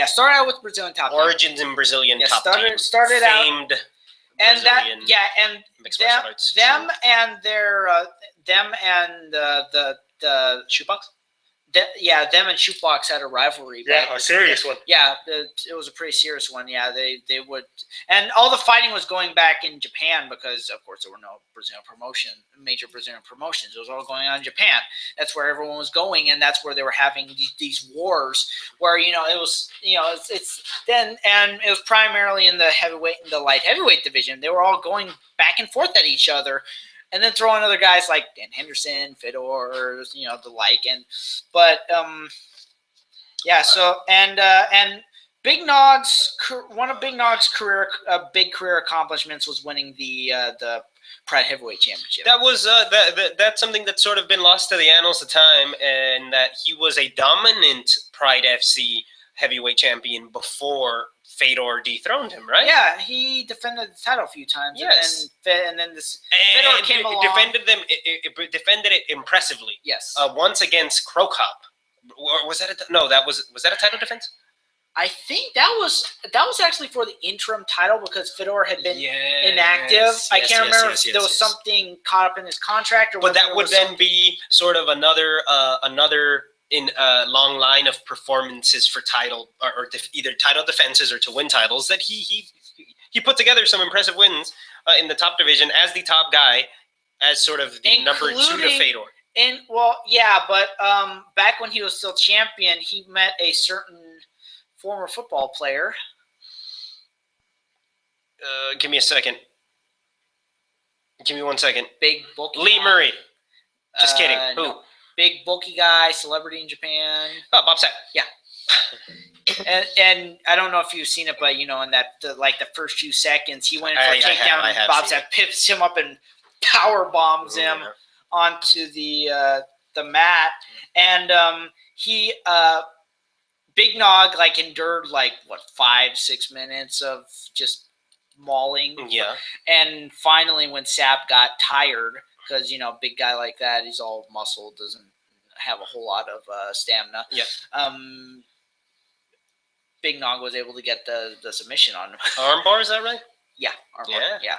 Started out with Brazilian top team. Origins in Brazilian top team. Started out. Famed And Brazilian and them and their the shootbox. Them and Shootbox had a rivalry. A serious one. Yeah, it was a pretty serious one. Yeah, they would, and all the fighting was going back in Japan because, of course, there were no major Brazilian promotions. It was all going on in Japan. That's where everyone was going, and that's where they were having these wars. Where it was and it was primarily in the light heavyweight division. They were all going back and forth at each other. And then throw in other guys like Dan Henderson, Fedor, the like, and Big Nog's one of Big Nog's big career accomplishments was winning the Pride Heavyweight Championship. That was that's something that's sort of been lost to the annals of time, and that he was a dominant Pride FC heavyweight champion before Fedor dethroned him, right? Yeah, he defended the title a few times. Yes, and then Fedor came along. Defended it impressively. Yes. Once against Krokop. Was that a title defense? I think that was actually for the interim title because Fedor had been inactive. I can't remember if there was something caught up in his contract or. But that would then be sort of another in a long line of performances for title or either title defenses or to win titles that he put together some impressive wins in the top division as the top guy, as sort of the number 2 to Fedor. But back when he was still champion, he met a certain former football player. Give me a second. Give me 1 second. Big bulky Lee guy. Murray. Just kidding. Who? No. Big bulky guy, celebrity in Japan. Oh, Bob Sapp. Yeah. and I don't know if you've seen it, but in the first few seconds, he went in for a takedown. Bob Sapp pips him up and power bombs him onto the mat, and he Big Nog endured 5-6 minutes of just mauling. Yeah. And finally, when Sapp got tired, because big guy like that, he's all muscle, doesn't have a whole lot of stamina. Yeah. Big Nog was able to get the submission on him. Armbar, is that right? Yeah. Armbar. Yeah.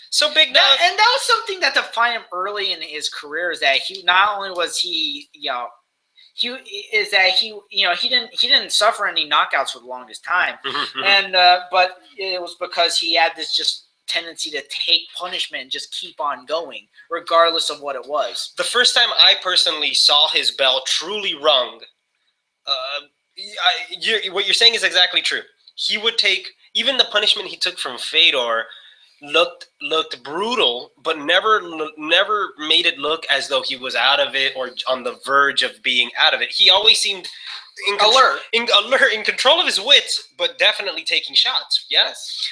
So Big Nog, and that was something that defined him early in his career, is that he not only was he didn't suffer any knockouts for the longest time, and but it was because he had this just tendency to take punishment and just keep on going, regardless of what it was. The first time I personally saw his bell truly rung, what you're saying is exactly true. He would take even the punishment he took from Fedor. Looked brutal, but never made it look as though he was out of it or on the verge of being out of it. He always seemed alert, in control of his wits, but definitely taking shots. Yes.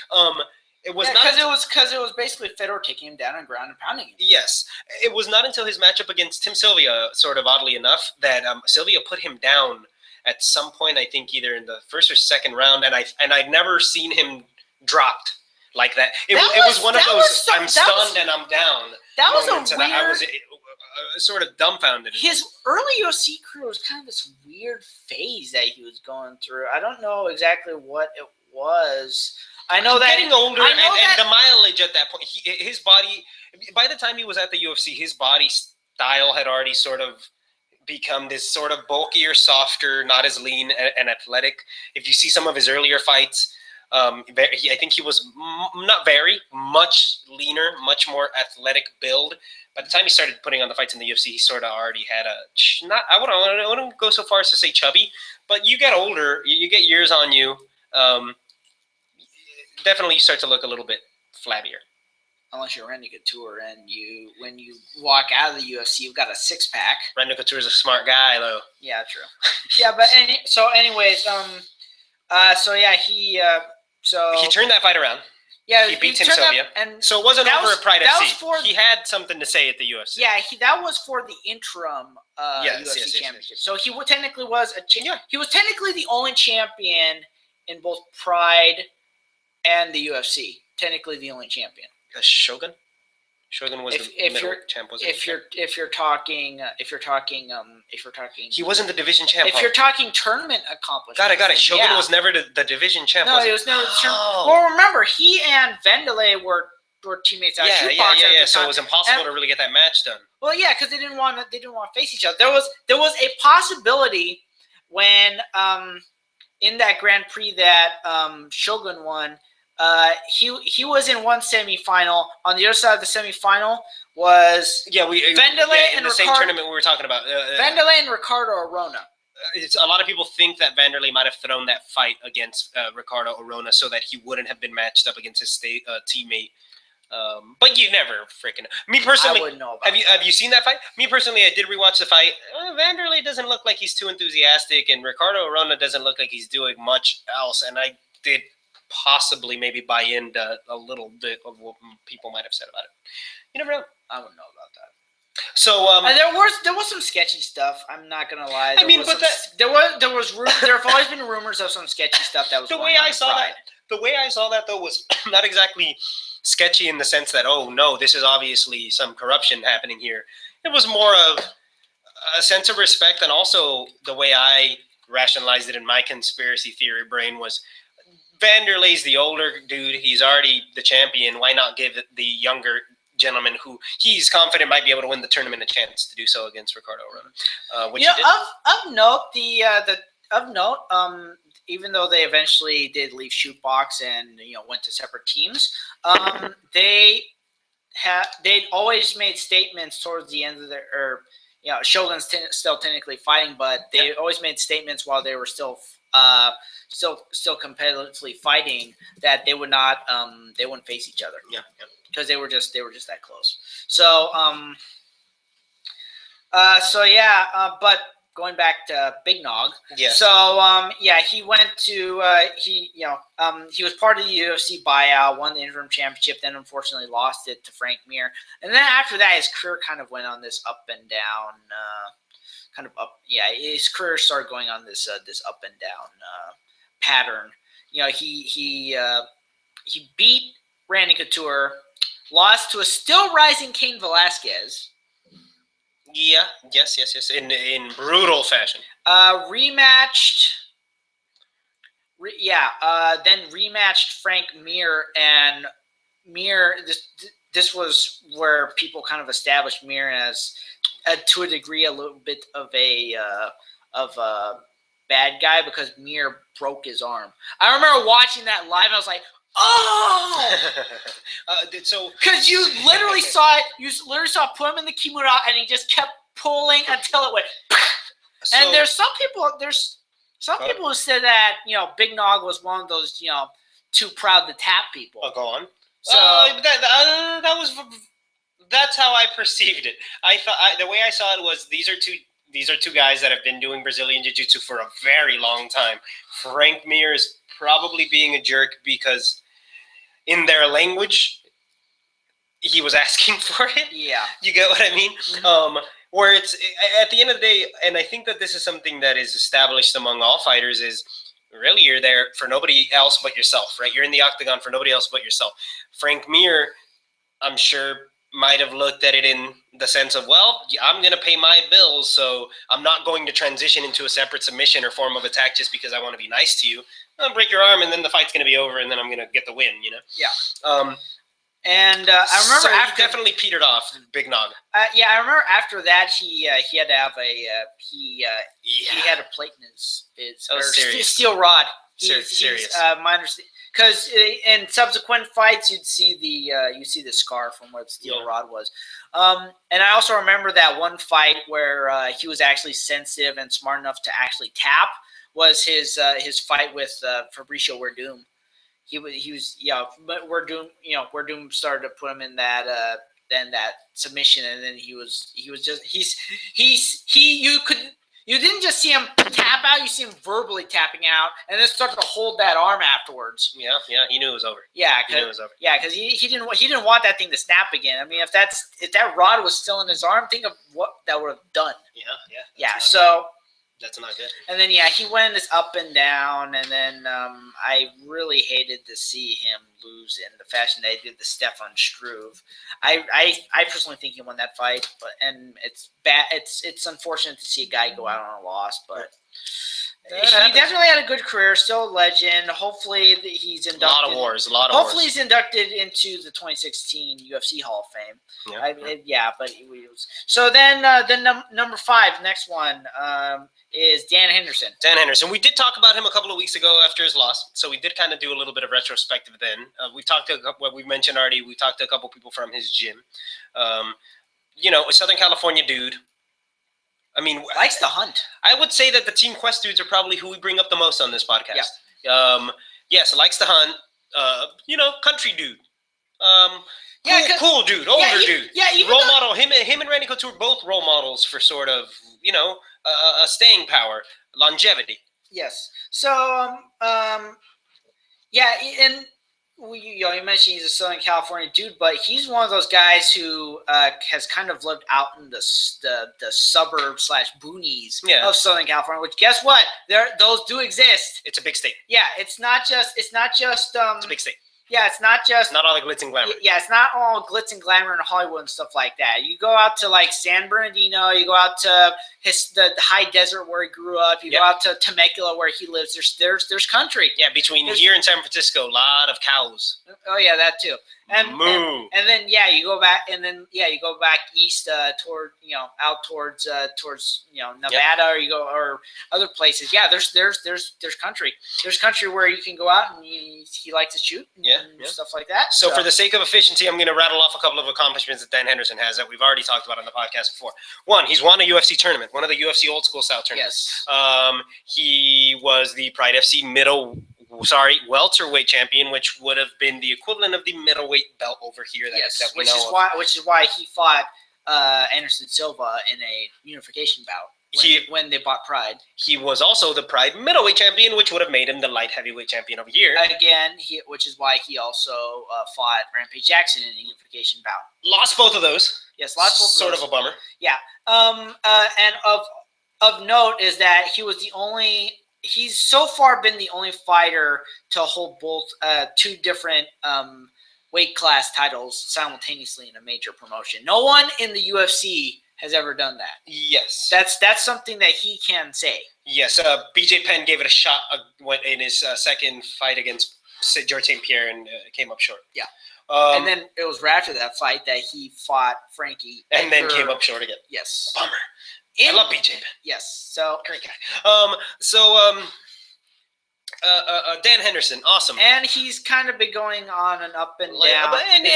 It was not because it was basically Fedor taking him down on ground and pounding him. Yes, it was not until his matchup against Tim Sylvia, sort of oddly enough, that Sylvia put him down at some point. I think either in the first or second round, and I'd never seen him dropped like that. It was one of those I'm stunned and I'm down. That was moments, a weird. I was sort of dumbfounded. His early UFC career was kind of this weird phase that he was going through. I don't know exactly what it was. I know that getting older and the mileage at that point. His body, by the time he was at the UFC, his body style had already sort of become this sort of bulkier, softer, not as lean and athletic. If you see some of his earlier fights. I think he was not very much leaner, much more athletic build. By the time he started putting on the fights in the UFC, he sort of already had I wouldn't go so far as to say chubby, but you get older, you get years on you. Definitely you start to look a little bit flabbier. Unless you're Randy Couture and when you walk out of the UFC, you've got a 6-pack. Randy Couture is a smart guy, though. Yeah, true. Yeah, but anyways, he turned that fight around. Yeah, he beat Tim Sylvia, so it wasn't over at Pride FC. He had something to say at the UFC. Yeah, that was for the interim UFC championship. So he technically was he was technically the only champion in both Pride and the UFC. Technically, the only champion. Shogun. Shogun was the middle champ. If you're talking, he wasn't the division champ. If you're talking tournament accomplishments, got it. Shogun was never the division champ. No, he was never the tournament. Well, remember, he and Vanderlei were teammates at Shootbox. Yeah. So it was impossible to really get that match done. Well, yeah, because they didn't want to face each other. There was a possibility when in that Grand Prix that Shogun won. He was in one semifinal. On the other side of the semifinal was Vanderlei in the same tournament we were talking about. Vanderlei and Ricardo Arona. A lot of people think that Vanderlei might have thrown that fight against Ricardo Arona so that he wouldn't have been matched up against his teammate. But you never freaking know. Me personally, I wouldn't know about have you seen that fight? Me personally, I did rewatch the fight. Vanderlei doesn't look like he's too enthusiastic, and Ricardo Arona doesn't look like he's doing much else. And I did possibly maybe buy into a little bit of what people might have said about it. You never know. I wouldn't know about that. So there was some sketchy stuff. I'm not gonna lie. There have always been rumors of some sketchy stuff that was the way I saw that though was not exactly sketchy in the sense that, oh no, this is obviously some corruption happening here. It was more of a sense of respect, and also the way I rationalized it in my conspiracy theory brain was Vanderlei's the older dude. He's already the champion. Why not give the younger gentleman who he's confident might be able to win the tournament a chance to do so against Ricardo Arona? Which of note, even though they eventually did leave Shootbox and went to separate teams, they'd always made statements towards the end of their, Shogun's still technically fighting, but they always made statements while they were still competitively fighting that they would not, they wouldn't face each other. Yeah. Because they were just that close. So, but going back to Big Nog. Yeah. So, he went to he was part of the UFC buyout, won the interim championship, then unfortunately lost it to Frank Mir, and then after that, his career kind of went on this up and down, kind of up. Yeah, his career started going on this this up and down pattern. He beat Randy Couture, lost to a still rising Cain Velasquez. Yeah. Yes. In brutal fashion. Rematched. Then rematched Frank Mir, and Mir. This was where people kind of established Mir as, to a degree, a little bit of a bad guy because Mir broke his arm. I remember watching that live, and I was like, oh! So because you literally saw it. You literally saw put him in the kimura, and he just kept pulling until it went. And there's some people who said that Big Nog was one of those too proud to tap people. Go on. So that's how I perceived it. I thought the way I saw it was these are two guys that have been doing Brazilian Jiu-Jitsu for a very long time. Frank Mir is probably being a jerk because in their language he was asking for it. Yeah. You get what I mean? Mm-hmm. Where it's at the end of the day, and I think that this is something that is established among all fighters, is really you're there for nobody else but yourself, right? You're in the octagon for nobody else but yourself. Frank Mir, I'm sure, might have looked at it in the sense of, well, I'm going to pay my bills, so I'm not going to transition into a separate submission or form of attack just because I want to be nice to you. I'll break your arm, and then the fight's going to be over, and then I'm going to get the win, Yeah. And I remember he definitely petered off, Big Nog. I remember after that he had to have he had a plate in his steel rod. Serious. My understanding, because in subsequent fights you'd see the scar from where the steel rod was. And I also remember that one fight where he was actually sensitive and smart enough to actually tap was his fight with Fabricio Werdum. He was but Werdum started to put him in that submission, and then he you didn't just see him tap out, you see him verbally tapping out, and then start to hold that arm afterwards. Yeah, he knew it was over. Yeah, because he didn't want that thing to snap again. I mean, if that rod was still in his arm, think of what that would have done. Yeah. So. That's not good. And then, he went this up and down, and then I really hated to see him lose in the fashion they did to Stefan Struve. I personally think he won that fight, and it's bad. It's unfortunate to see a guy go out on a loss, but he definitely had a good career, still a legend. Hopefully he's inducted. A lot of wars. Hopefully he's inducted into the 2016 UFC Hall of Fame. But he was. So then number 5, next one. Is Dan Henderson. Dan Henderson. We did talk about him a couple of weeks ago after his loss, so we did kind of do a little bit of retrospective then. We talked to what we mentioned already. We talked to a couple people from his gym. A Southern California dude. I mean, likes to hunt. I would say that the Team Quest dudes are probably who we bring up the most on this podcast. Yeah. Yes, likes to hunt. Country dude. Cool dude, older dude. Yeah, even role model. Him and Randy Couture both role models for sort of a staying power, longevity. Yes. So and you mentioned he's a Southern California dude, but he's one of those guys who has kind of lived out in the suburbs / boonies of Southern California. Which, guess what? Those do exist. It's a big state. Yeah, it's not just. It's a big state. Yeah, it's not just. Not all the glitz and glamour. Yeah, it's not all glitz and glamour in Hollywood and stuff like that. You go out to like San Bernardino, you go out to the high desert where he grew up. You go out to Temecula where he lives. There's country. Yeah, between here and San Francisco, a lot of cows. Oh yeah, that too. And then you go back east toward out towards Nevada or other places. Yeah, there's country. There's country where you can go out and he likes to shoot and stuff like that. So for the sake of efficiency, I'm going to rattle off a couple of accomplishments that Dan Henderson has that we've already talked about on the podcast before. One, he's won a UFC tournament, one of the UFC old school style tournaments. Yes. He was the Pride FC welterweight champion, which would have been the equivalent of the middleweight belt over here. Which is why he fought Anderson Silva in a unification bout when they bought Pride. He was also the Pride middleweight champion, which would have made him the light heavyweight champion over here. Again, which is why he also fought Rampage Jackson in a unification bout. Lost both of those. Yes, lost both of those. Sort of a bummer. Yeah. And of note is that he was the only. He's so far been the only fighter to hold both two different weight class titles simultaneously in a major promotion. No one in the UFC has ever done that. Yes. That's something that he can say. Yes. BJ Penn gave it a shot in his second fight against George St. Pierre and came up short. Yeah. And then it was right after that fight that he fought Frankie. And then came up short again. Yes. Bummer. I love BJ Penn. Yes. So great guy. Dan Henderson, awesome. And he's kind of been going on and up and down. And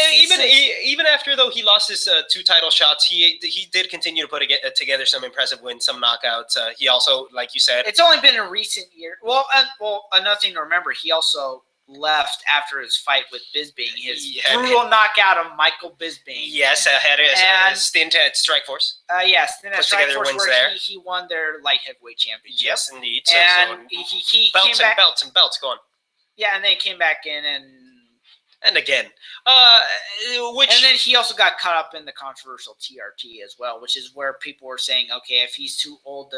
even after though he lost his 2 title shots, he did continue to put together some impressive wins, some knockouts. He also, like you said, it's only been in recent years. Well, another thing to remember, he also left after his fight with Bisping, his brutal knockout of Michael Bisping. Yes, had a stint at Strikeforce. Stint at Strikeforce where he won their light heavyweight championship. Yes, indeed. And he belts came back, and belts, go on. Yeah, and then he came back in and again. And then he also got caught up in the controversial TRT as well, which is where people were saying, okay, if he's too old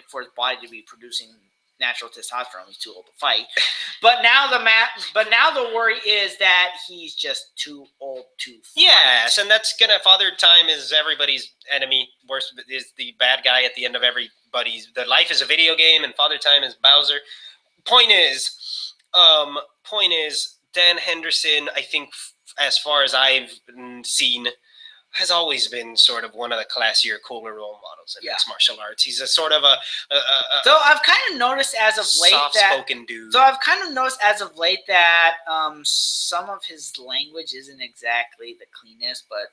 for his body to be producing natural testosterone, he's too old to fight. But now the worry is that he's just too old to fight. Yes, and that's Father Time is everybody's enemy. Worse is the bad guy at the end of everybody's. The life is a video game, and Father Time is Bowser. Point is, Dan Henderson, I think, as far as I've seen, has always been sort of one of the classier, cooler role models in mixed martial arts. He's a sort of So I've kind of noticed as of late soft-spoken dude. So I've kind of noticed as of late that some of his language isn't exactly the cleanest, but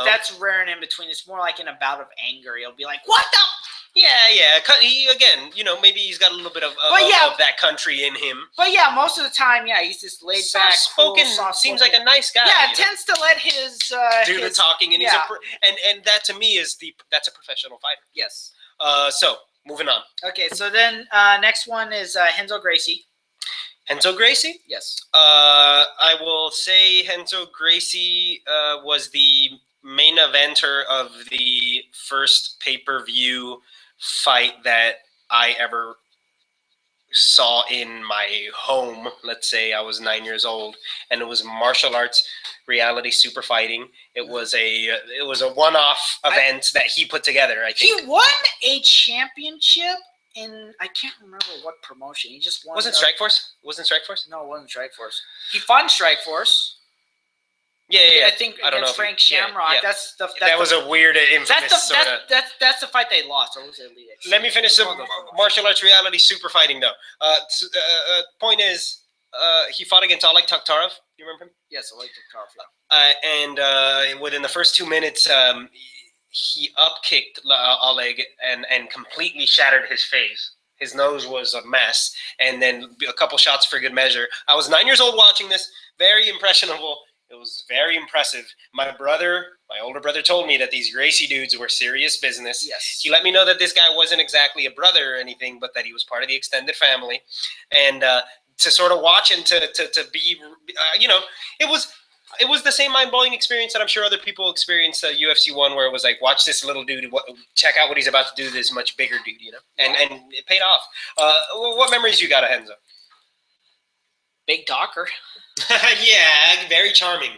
that's rare and in between. It's more like in a bout of anger. He'll be like, "What the?" Yeah. Maybe he's got a little bit of that country in him. But most of the time, he's just laid back, soft-spoken. Seems like a nice guy. Yeah, tends to let his do the talking, and and that to me that's a professional fighter. Yes. So moving on. Okay, so then next one is Renzo Gracie. Renzo Gracie? Yes. I will say Renzo Gracie was the main eventer of the first pay-per-view fight that I ever saw in my home. Let's say I was 9 years old, and it was martial arts reality super fighting. It was a one-off event that he put together. I think he won a championship in, I can't remember what promotion. He just won. Wasn't Strikeforce? Wasn't Strikeforce? No, it wasn't Strikeforce. He fought in Strikeforce. Yeah. I think against Frank Shamrock. Yeah. That was a weird, infamous sort of. That's the fight they lost. Or was it Elite? Let me finish some martial arts reality super fighting though. Point is, he fought against Oleg Taktarov. You remember him? Yes, Oleg Taktarov. And within the first 2 minutes, he upkicked Oleg and completely shattered his face. His nose was a mess, and then a couple shots for good measure. I was 9 years old watching this. Very impressionable. It was very impressive. My older brother told me that these Gracie dudes were serious business. Yes. He let me know that this guy wasn't exactly a brother or anything, but that he was part of the extended family. And to sort of watch and to be, it was the same mind-blowing experience that I'm sure other people experienced at UFC 1, where it was like, watch this little dude, check out what he's about to do to this much bigger dude, and it paid off. What memories you got of Renzo? Big talker. Yeah, very charming.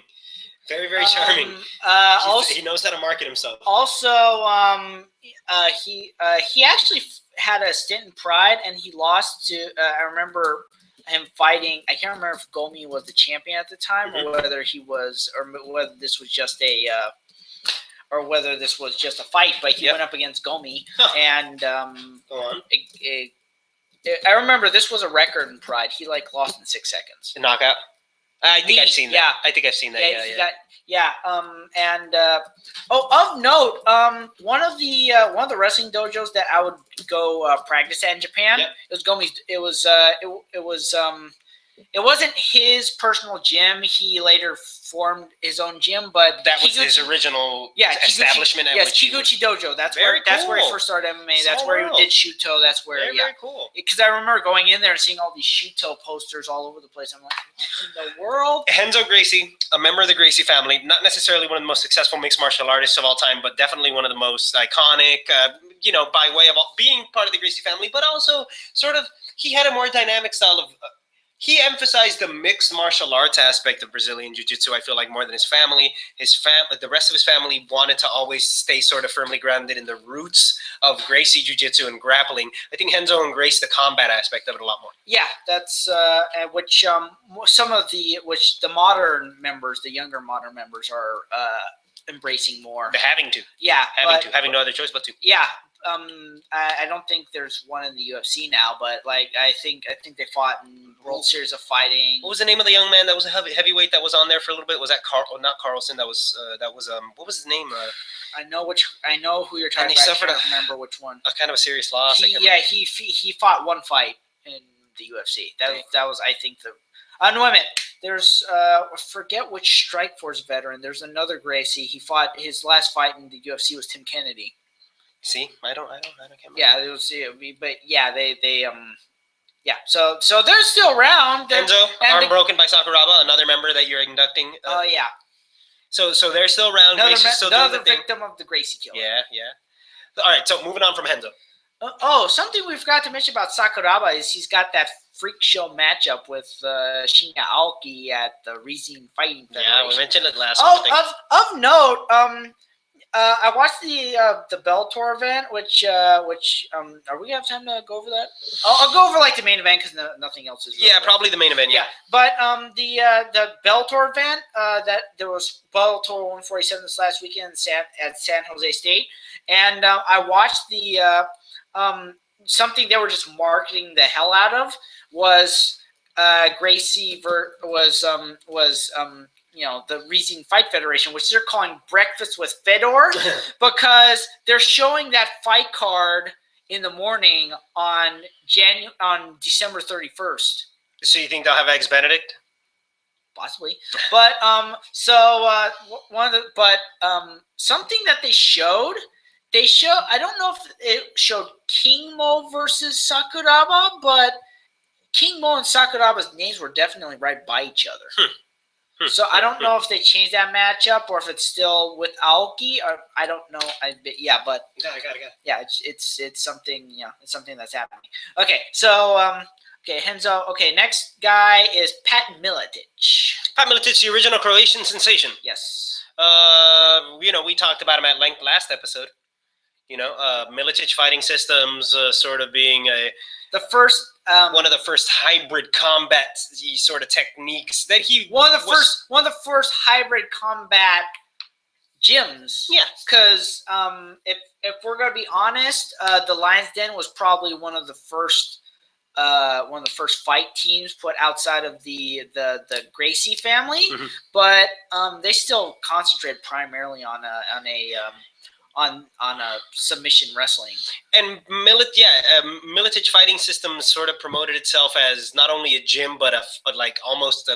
Very, very charming. Also, he knows how to market himself. Also, he actually had a stint in Pride, and he lost to. I remember him fighting. I can't remember if Gomi was the champion at the time, or whether he was, or whether this was just a. Or whether this was just a fight, but he went up against Gomi, and Go on. I remember this was a record in Pride. He lost in 6 seconds. A knockout. I think I've seen that. Yeah. I think I've seen that. Of note, one of the wrestling dojos that I would go practice at in Japan. It was Gomi's. It wasn't his personal gym. He later formed his own gym, but that was his original establishment. Kiguchi Dojo. That's where he first started MMA. That's where he did Shuto. That's where very cool. Because I remember going in there and seeing all these Shuto posters all over the place. I'm like, what in the world? Henzo Gracie, a member of the Gracie family, not necessarily one of the most successful mixed martial artists of all time, but definitely one of the most iconic. By way of being part of the Gracie family, but also sort of he had a more dynamic style of. He emphasized the mixed martial arts aspect of Brazilian Jiu-Jitsu, I feel like, more than his family. The rest of his family wanted to always stay sort of firmly grounded in the roots of Gracie Jiu-Jitsu and grappling. I think Henzo embraced the combat aspect of it a lot more. Yeah, that's which the modern members, the younger modern members, are embracing more. They're having to. Yeah, having no other choice but to. Yeah. I don't think there's one in the UFC now, but I think they fought in World Series of Fighting. What was the name of the young man that was a heavyweight that was on there for a little bit? Was that not Carlson? That was what was his name? I know who you're talking about. I can't remember which one. A kind of a serious loss. He fought one fight in the UFC. That was I think the. No, wait a minute. There's I forget which Strikeforce veteran. There's another Gracie. He fought his last fight in the UFC was Tim Kennedy. See, I don't remember. Yeah, it was, but yeah, they So they're still around. Enzo, arm broken by Sakuraba, another member that you're inducting. Oh yeah. So they're still around. Another victim of the Gracie kill. Yeah. All right, so moving on from Henzo. Something we forgot to mention about Sakuraba is he's got that freak show matchup with Shinya Aoki at the Rising Fighting Federation. Yeah, we mentioned it last week. Of note, I watched the Bellator event, which are we gonna have time to go over that? I'll go over the main event because nothing else is. Yeah, probably the main event. Yeah. But the Bellator event that there was Bellator 147 this last weekend at San Jose State, and I watched the something they were just marketing the hell out of was Gracie the Rising Fight Federation, which they're calling Breakfast with Fedor, because they're showing that fight card in the morning on December 31st. So you think they'll have Eggs Benedict? Possibly, but something that they showed. I don't know if it showed King Mo versus Sakuraba, but King Mo and Sakuraba's names were definitely right by each other. So I don't know if they changed that matchup or if it's still with Aoki, or I don't know. But yeah, it's something. It's something that's happening. Okay, so Henzo. Okay, next guy is Pat Miletic. Pat Miletic, the original Croatian sensation. Yes. We talked about him at length last episode. Miletic fighting systems, sort of being one of the first hybrid combat sort of techniques that he one of the first hybrid combat gyms. Yes, because if we're gonna be honest, the Lions Den was probably one of the first fight teams put outside of the Gracie family, but they still concentrate primarily on a submission wrestling. And Miletic fighting system sort of promoted itself as not only a gym, but almost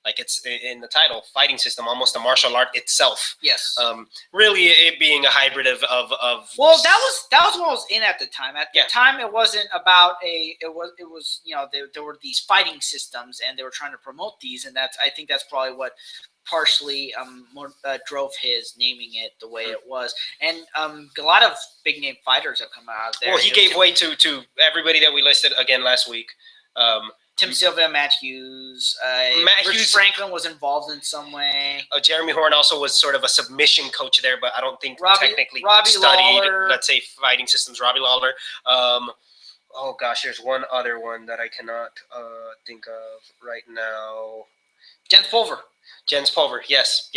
it's in the title, fighting system, almost a martial art itself. Yes. Really, it being a hybrid of. Well, that was what was in at the time. At the time, it wasn't about there were these fighting systems, and they were trying to promote these, and I think that's probably what partially drove his naming it the way it was. And a lot of big name fighters have come out of there. Well, he gave way to everybody that we listed again last week. Tim Sylvia, Matt Hughes. Rich Hughes. Franklin was involved in some way. Jeremy Horn also was sort of a submission coach there, but I don't think technically Robbie studied, Lawler. let's say, fighting systems. Robbie Lawler. Oh gosh, there's one other one that I cannot think of right now. Jens Pulver. Jens Pulver, yes.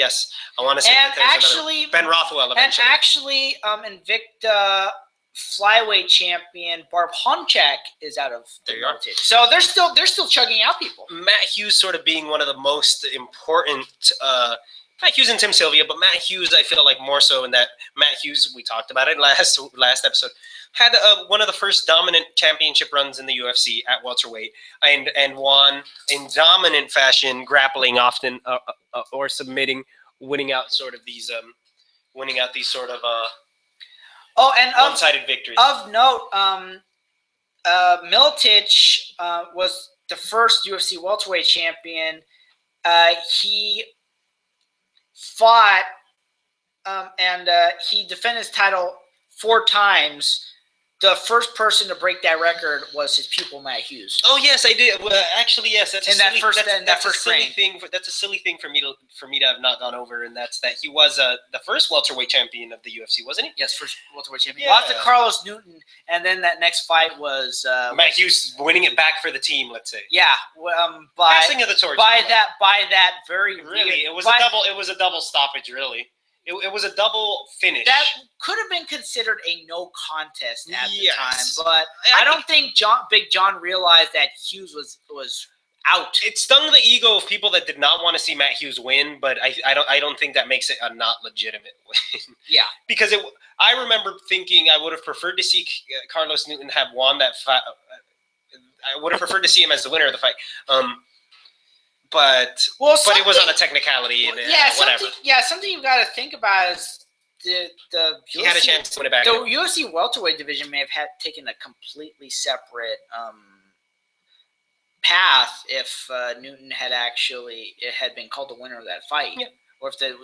I want to say that there's actually, another. Ben Rothwell eventually. And actually, Invicta flyweight champion Barb Honchak is out of the rotation. So they're still chugging out people. Matt Hughes sort of being one of the most important. Matt Hughes and Tim Sylvia, but Matt Hughes, I feel like more so in that Matt Hughes, we talked about it last episode, had one of the first dominant championship runs in the UFC at welterweight, and won in dominant fashion, grappling often or submitting, winning out these sort of one-sided victories. Of note, Miletich was the first UFC welterweight champion. He fought and he defended his title 4 times. The first person to break that record was his pupil Matt Hughes. Oh yes, I did. Well, actually, yes. That's a silly thing. That's a silly thing for me to have not gone over, and that's that he was the first welterweight champion of the UFC, wasn't he? Yes, first welterweight champion. Yeah. Lost to Carlos Newton, and then that next fight was Matt Hughes winning it back for the team. Let's say. Yeah. Passing of the torch. By that very really, it was a double stoppage. Really. It was a double finish. That could have been considered a no contest at the time, but I don't think Big John realized that Hughes was out. It stung the ego of people that did not want to see Matt Hughes win, but I don't think that makes it a not legitimate win. Yeah, because I remember thinking I would have preferred to see Carlos Newton have won that fight. I would have preferred to see him as the winner of the fight. But it was on a technicality and whatever. Something you've got to think about is the he had a chance to win it back. The UFC welterweight division may have taken a completely separate path if Newton had been called the winner of that fight, or if the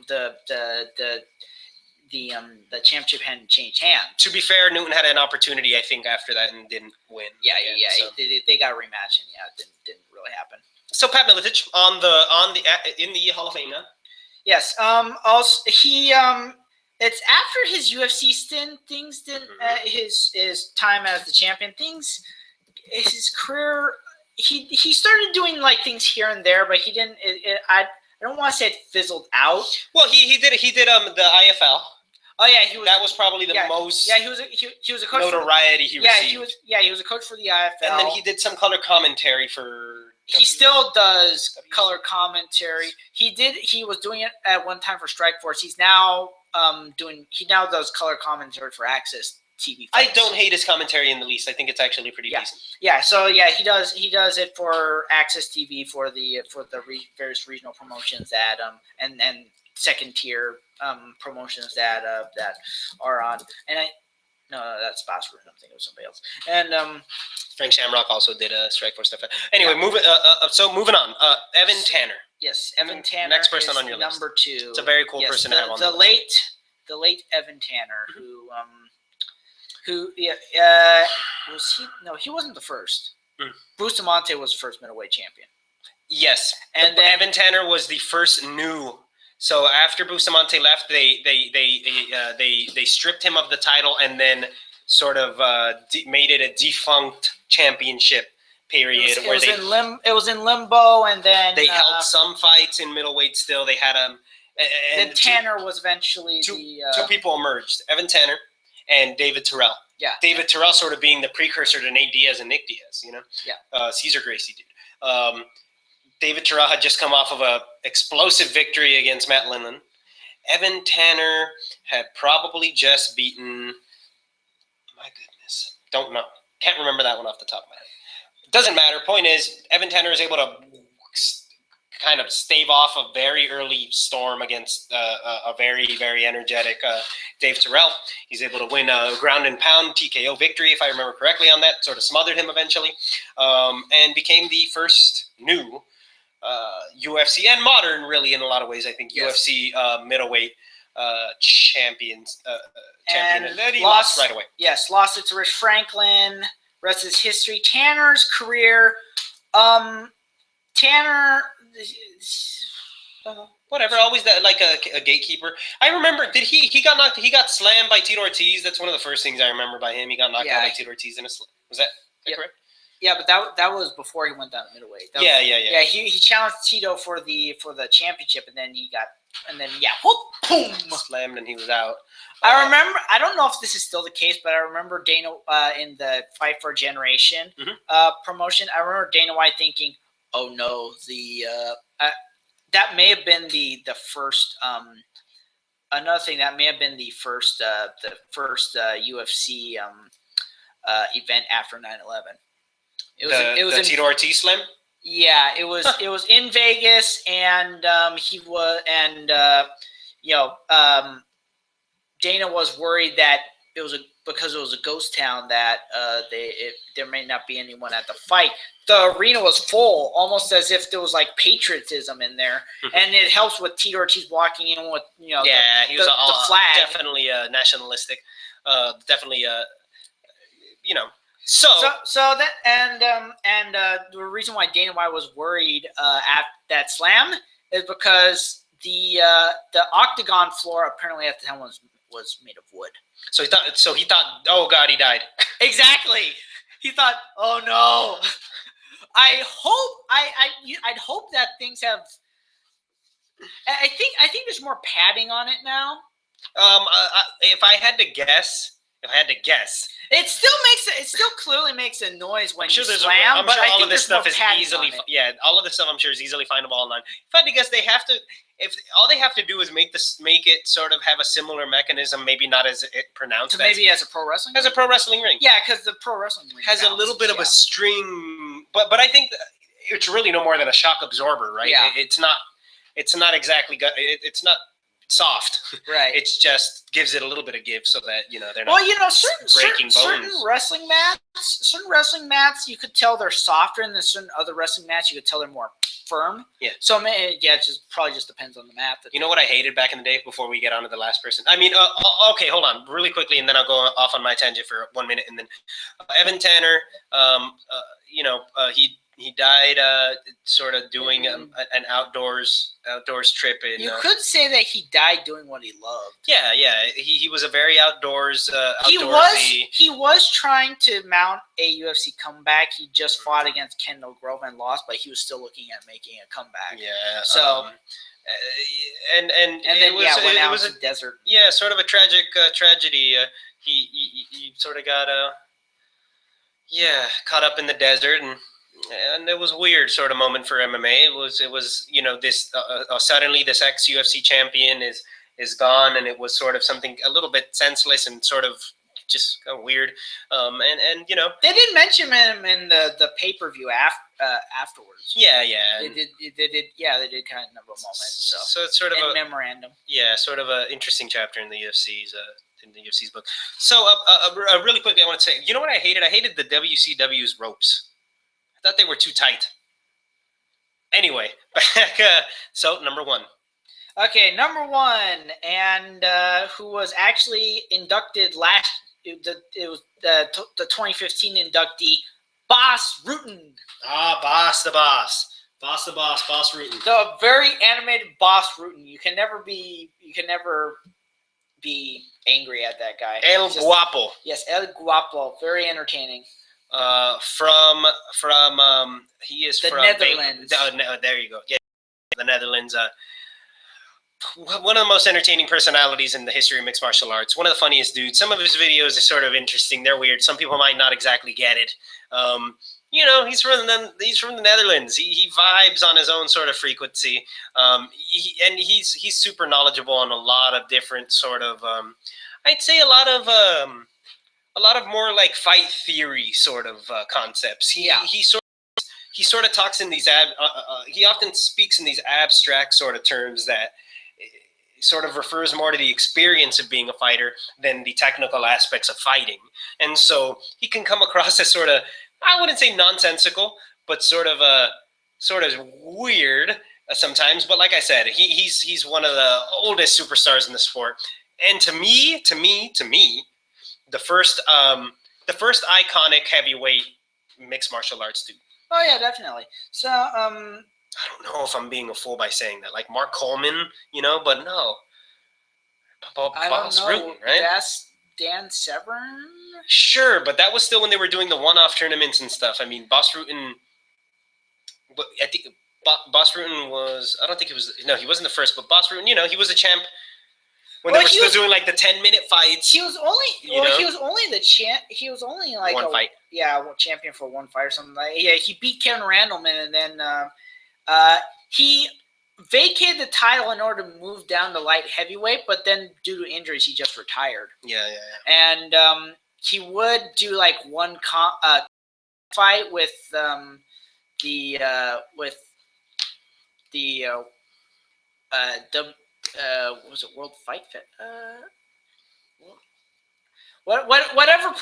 championship hadn't changed hands. To be fair, Newton had an opportunity, I think, after that and didn't win. So. They got a rematch and it didn't really happen. So Pat Miletich in the Hall of Fame now. Yes. Also, he it's after his UFC stint. Things didn't his time as the champion. His career. He started doing like things here and there, but he didn't. I don't want to say it fizzled out. Well, he did the IFL. Oh yeah, that was probably the most. Yeah, he was a coach. Notoriety he received. He was a coach for the IFL, and then he did some color commentary for. He still does color commentary. He was doing it at one time for Strikeforce. He now does color commentary for Access TV. I don't hate his commentary in the least. I think it's actually pretty decent. Yeah. So he does it for Access TV for the various regional promotions that and second tier promotions that are on. And that's Bosworth. I'm thinking of somebody else. And Frank Shamrock also did Strikeforce stuff. Anyway, moving on. Evan Tanner. Yes, Evan Tanner. Next person on your list. Number 2. It's a very cool person to have on the list. The late Evan Tanner, was he? No, he wasn't the first. Bustamante was the first middleweight champion. Yes, and then Evan Tanner was the first new. So after Bustamante left, they stripped him of the title and then sort of made it a defunct championship period. It was in limbo, and then they held some fights in middleweight. Still, they had and then Tanner was eventually two people emerged: Evan Tanner and David Terrell. Yeah, David Terrell sort of being the precursor to Nate Diaz and Nick Diaz. Cesar Gracie dude. David Terrell had just come off of a explosive victory against Matt Lindland. Evan Tanner had probably just beaten. My goodness, don't know. Can't remember that one off the top of my head. Doesn't matter. Point is, Evan Tanner is able to kind of stave off a very early storm against a very, very energetic Dave Terrell. He's able to win a ground and pound TKO victory, if I remember correctly on that. Sort of smothered him eventually, and became the first new UFC and modern, really, in a lot of ways, I think, UFC middleweight champion. And then he lost right away. Yes, lost it to Rich Franklin. Rest is history. Tanner's career Tanner. Whatever, always that like a gatekeeper. I remember, he got slammed by Tito Ortiz. That's one of the first things I remember by him. He got knocked out by Tito Ortiz in a slam. Was that correct? Yeah, but that was before he went down to middleweight. Yeah. Yeah, he challenged Tito for the championship, and then whoop, boom, slammed, and he was out. I remember. I don't know if this is still the case, but I remember Dana in the Fight for a Generation promotion. I remember Dana White thinking, "Oh no, that may have been the first." Another thing that may have been the first UFC event after 9/11. It was the Tito Ortiz slam. Yeah, it was in Vegas, and Dana was worried that because it was a ghost town that there may not be anyone at the fight. The arena was full, almost as if there was like patriotism in there, and it helps with Tito Ortiz walking in with he was the flag. Definitely nationalistic, definitely So that and the reason why Dana White was worried at that slam is because the octagon floor apparently at the time was made of wood. So he thought, oh God, he died. Exactly. He thought, oh no. I'd hope that things have. I think there's more padding on it now. If I had to guess. It still clearly makes a noise when you slam. I'm sure all of this stuff is easily. Yeah, all of this stuff I'm sure is easily findable online. If I had to guess, if all they have to do is make it sort of have a similar mechanism, maybe not as pronounced. Maybe as a pro wrestling. As a pro wrestling ring. Yeah, because the pro wrestling ring has a little bit of a string, but I think it's really no more than a shock absorber, right? Yeah. It's not exactly. It's not soft, right? It just gives it a little bit of give so that they're not breaking bones. Certain wrestling mats you could tell they're softer, and then certain other wrestling mats you could tell they're more firm. Yeah. So it probably just depends on the mat. You know what I hated back in the day before we get on to the last person? I mean, okay, hold on really quickly, and then I'll go off on my tangent for 1 minute, and then Evan Tanner, he died sort of doing an outdoors trip. You could say that he died doing what he loved. Yeah. He was a very outdoorsy. He was trying to mount a UFC comeback. He just fought against Kendall Grove and lost, but he was still looking at making a comeback. Yeah. So. And then went out to the desert. Yeah, sort of a tragic tragedy. He sort of got caught up in the desert, and it was a weird sort of moment for MMA. It was this suddenly this ex-UFC champion is gone, and it was sort of something a little bit senseless and sort of just kind of weird. They did mention him in the pay-per-view afterwards. Yeah. They did kind of a moment. So it's sort of a memorandum. Yeah, sort of an interesting chapter in the UFC's book. So really quickly, I want to say, you know what I hated? I hated the WCW's ropes. I thought they were too tight. Anyway, back. So number one. Okay, number one, and who was actually inducted it was the 2015 inductee, Bas Rutten. Boss Rutten. The very animated Bas Rutten. You can never be angry at that guy. El Guapo. Yes, El Guapo. Very entertaining. He is the from Netherlands. There you go. Yeah, the Netherlands. One of the most entertaining personalities in the history of mixed martial arts. One of the funniest dudes. Some of his videos are sort of interesting. They're weird. Some people might not exactly get it. He's from the Netherlands. He vibes on his own sort of frequency. He's super knowledgeable on a lot of different sort of. I'd say a lot of more like fight theory sort of concepts. He sort of talks in these he often speaks in these abstract sort of terms that sort of refers more to the experience of being a fighter than the technical aspects of fighting. And so he can come across as sort of, I wouldn't say nonsensical, but sort of weird sometimes. But like I said, he's one of the oldest superstars in the sport. And to me, the first iconic heavyweight mixed martial arts dude. Oh yeah, definitely. So I don't know if I'm being a fool by saying that. Like Mark Coleman, but no. I Boss don't know. Rutan, right? That's Dan Severn. Sure, but that was still when they were doing the one-off tournaments and stuff. I mean, Boss Rutan. But I think Boss Rutan was. I don't think he was. No, he wasn't the first. But Boss Rutan, he was a champ when they were still doing like the 10-minute fights. He was only. He was only the champ. He was only like one fight. Yeah, champion for one fight or something. Yeah, he beat Kevin Randleman, and then he vacated the title in order to move down to light heavyweight. But then, due to injuries, he just retired. Yeah. And he would do like one fight with the what was it, World Fight Fit? Whatever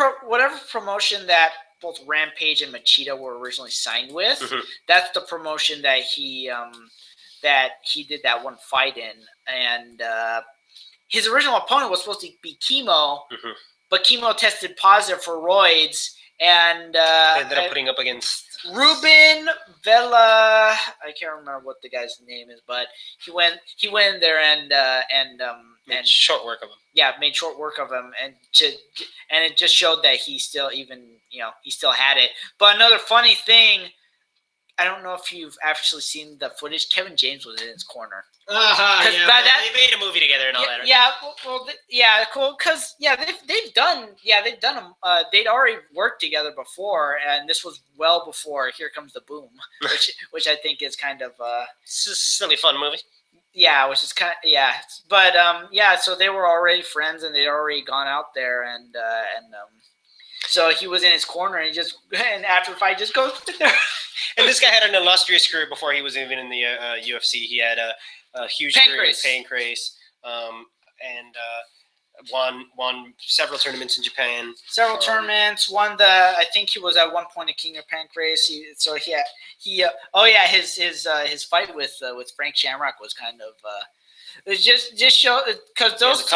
promotion that both Rampage and Machida were originally signed with, that's the promotion that he did that one fight in, and his original opponent was supposed to be Chemo, but Chemo tested positive for roids, and ended up putting up against Ruben Vela. I can't remember what the guy's name is, but he went in there and made short work of him. Yeah, made short work of him, and it just showed that he still he still had it. But another funny thing, I don't know if you've actually seen the footage. Kevin James was in his corner. They made a movie together and all that. Yeah, cool. Because they'd already worked together before, and this was well before Here Comes the Boom, which I think is kind of it's a silly fun movie. Yeah, which is kind of but so they were already friends, and they'd already gone out there, and so he was in his corner, and after the fight, just goes there. And this guy had an illustrious career before he was even in the UFC. He had a huge career in Pancrase, and won several tournaments in Japan. Several tournaments. Won I think he was at one point a king of Pancrase. His fight with Frank Shamrock was kind of. It just show because those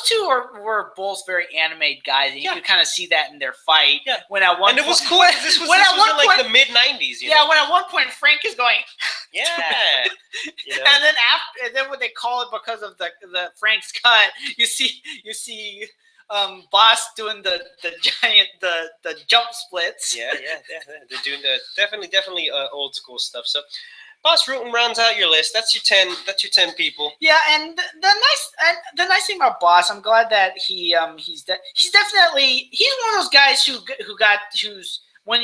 two were both very animated guys, and you could kind of see that in their fight. Yeah. When at one and it was cool. This was in like the mid '90s. When at one point Frank is going. Yeah. And then when they call it because of the Frank's cut, you see Boss doing the giant the jump splits. Yeah. They're doing definitely old school stuff. So. Boss Rutan rounds out your list. That's your 10. That's your 10 people. Yeah, and the nice thing about Boss, I'm glad that he's one of those guys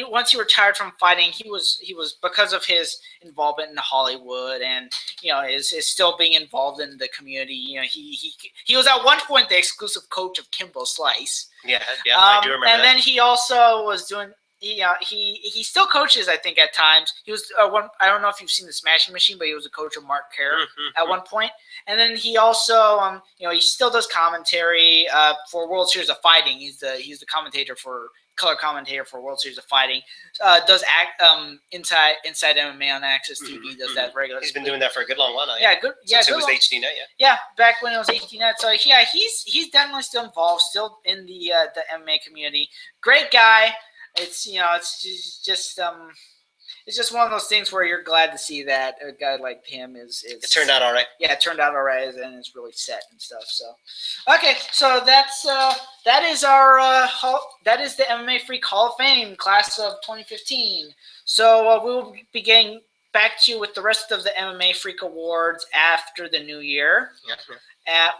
once he retired from fighting, he was because of his involvement in Hollywood and is still being involved in the community. He was at one point the exclusive coach of Kimbo Slice. Yeah, I do remember. And then he also was doing. He still coaches, I think, at times. He was I don't know if you've seen the Smashing Machine, but he was a coach of Mark Kerr at one point. And then he also, he still does commentary for World Series of Fighting. He's the color commentator for World Series of Fighting. Does inside MMA on Access TV. Does that regularly. He's been doing that for a good long while now. Yeah, good. Since it was HD Net. Yeah, back when it was HD Net. So yeah, he's definitely still involved, still in the MMA community. Great guy. It's just one of those things where you're glad to see that a guy like him is. It turned out all right. Yeah, it turned out all right, and it's really set and stuff. So, okay, so that is the MMA Freak Hall of Fame class of 2015. So we will be getting back to you with the rest of the MMA Freak Awards after the new year. Yeah.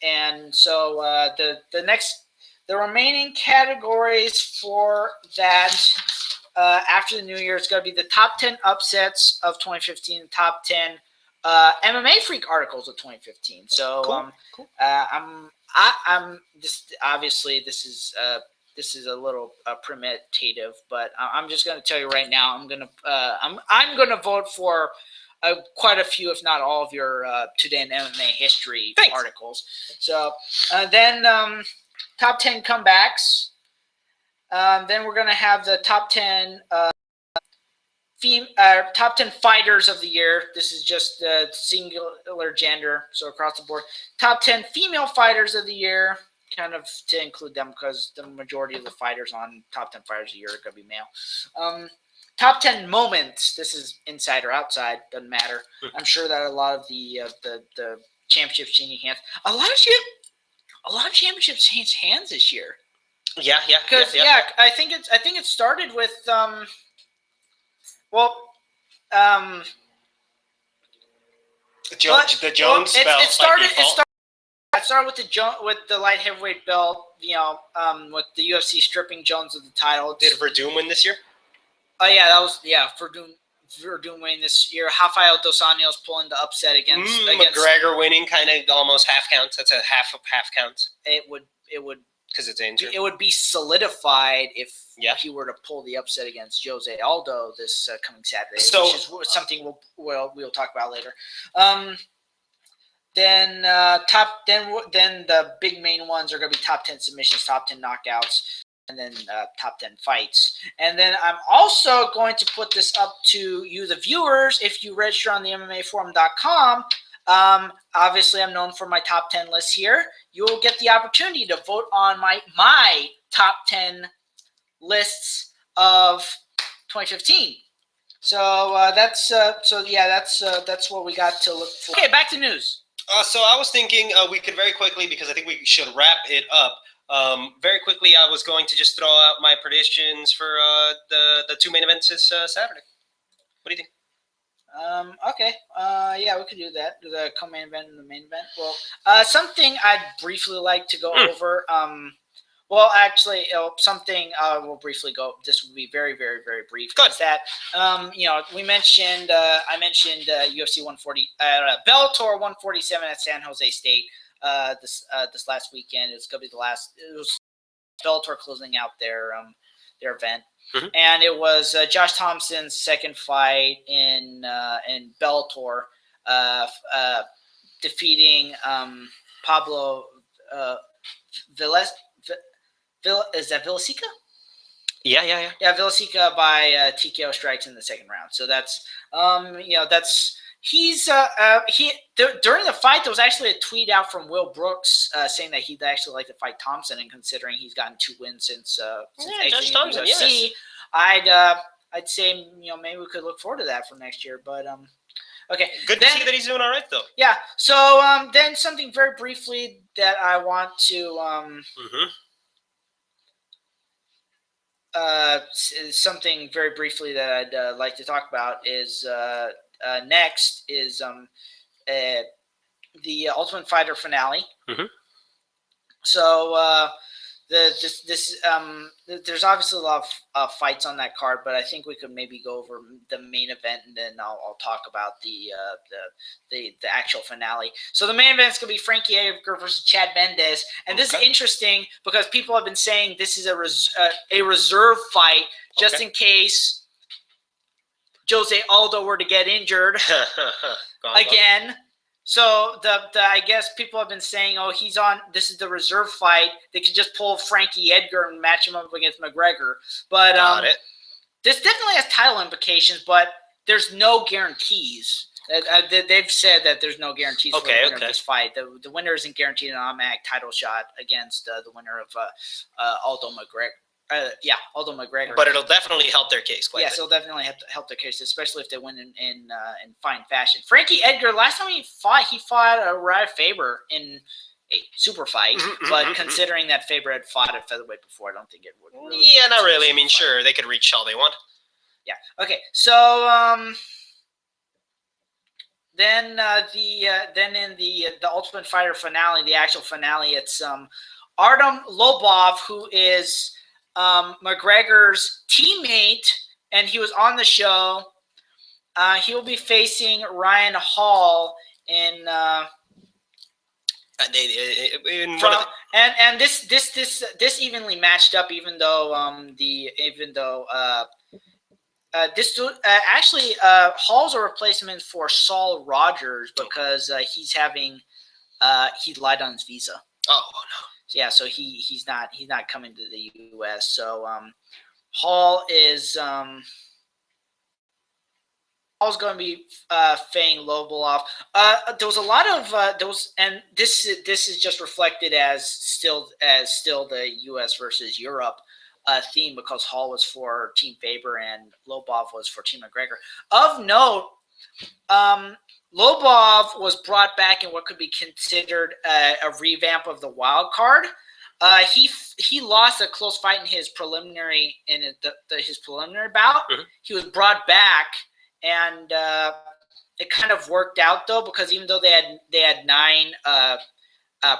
And so the remaining categories for that after the new year is going to be the top 10 upsets of 2015, top 10 MMA Freak articles of 2015. So cool. I'm just obviously this is a little primitive, but I'm just going to tell you right now I'm going to vote for quite a few, if not all, of your Today in MMA history articles. So then. Top 10 comebacks. Then we're going to have the top 10 top 10 fighters of the year. This is just singular gender, so across the board. Top 10 female fighters of the year. kind of to include them because the majority of the fighters on Top 10 Fighters a Year are going to be male. Top 10 moments. This is inside or outside. Doesn't matter. I'm sure that a lot of the championships changing hands. A lot of championships changed hands this year. Yeah. Because I think it started with the Jones belt. It started with the light heavyweight belt. With the UFC stripping Jones of the title. Did Verdum win this year? Oh yeah, that was Verdum winning this year. Rafael Dos Anjos pulling the upset against McGregor winning, kind of almost half count. That's a half count. It would because it's injured. It would be solidified if he were to pull the upset against Jose Aldo this coming Saturday, which is something we'll talk about later. Then the big main ones are going to be top 10 submissions, top 10 knockouts, and then top 10 fights. And then I'm also going to put this up to you, the viewers, if you register on the MMAforum.com. Obviously, I'm known for my top 10 list here. You will get the opportunity to vote on my top 10 lists of 2015. So that's what we got to look for. Okay, back to news. So I was thinking we could very quickly, because I think we should wrap it up. Very quickly, I was going to just throw out my predictions for the two main events this Saturday. What do you think? Okay. Yeah, we could do that. Do the co-main event and the main event. Well, something I'd briefly like to go over. Something we'll briefly go. This will be very, very, very brief. Good. Is that we mentioned. I mentioned UFC 140, Bellator 147 at San Jose State. This last weekend. It's gonna be the last. It was Bellator closing out their event. Mm-hmm. And it was Josh Thompson's second fight in Bellator, defeating Pablo is that Villasica? Yeah. Yeah, Villasica by TKO strikes in the second round. So that's he's during the fight there was actually a tweet out from Will Brooks saying that he'd actually like to fight Thompson, and considering he's gotten 2 wins since Josh Thompson, UFC, yes. I'd say maybe we could look forward to that for next year. But okay, good to see that he's doing all right though. Yeah. So then something very briefly that I want to something very briefly that I'd like to talk about is next is the Ultimate Fighter finale. Mm-hmm. So there's obviously a lot of fights on that card, but I think we could maybe go over the main event, and then I'll talk about the actual finale. So the main event is going to be Frankie Edgar versus Chad Mendes, and this is interesting because people have been saying this is a reserve fight just in case Jose Aldo were to get injured again. So I guess people have been saying, he's on. This is the reserve fight. They could just pull Frankie Edgar and match him up against McGregor. But this definitely has title implications, but there's no guarantees. They've said that there's no guarantees for the winner of this fight. The winner isn't guaranteed an automatic title shot against the winner of Aldo McGregor. Aldo McGregor. But it'll definitely help their case. Yes, it'll definitely help their case, especially if they win in fine fashion. Frankie Edgar, last time he fought Uriah Faber in a super fight. But considering that Faber had fought at featherweight before, I don't think it would. Really not really. I mean, sure, they could reach all they want. Yeah. Okay. So then in the Ultimate Fighter finale, the actual finale, it's Artem Lobov, who is McGregor's teammate, and he was on the show. He will be facing Ryan Hall in this evenly matched up, even though Hall's a replacement for Saul Rogers because he lied on his visa. Oh no. Yeah, so he's not coming to the U.S. So Hall is Hall's going to be faying Lobolov. There was a lot of and this is just reflected as still the U.S. versus Europe theme, because Hall was for Team Faber and Lobov was for Team McGregor. Of note, Lobov was brought back in what could be considered a revamp of the wild card. He lost a close fight in his preliminary bout. Mm-hmm. He was brought back, and it kind of worked out though, because even though they had 9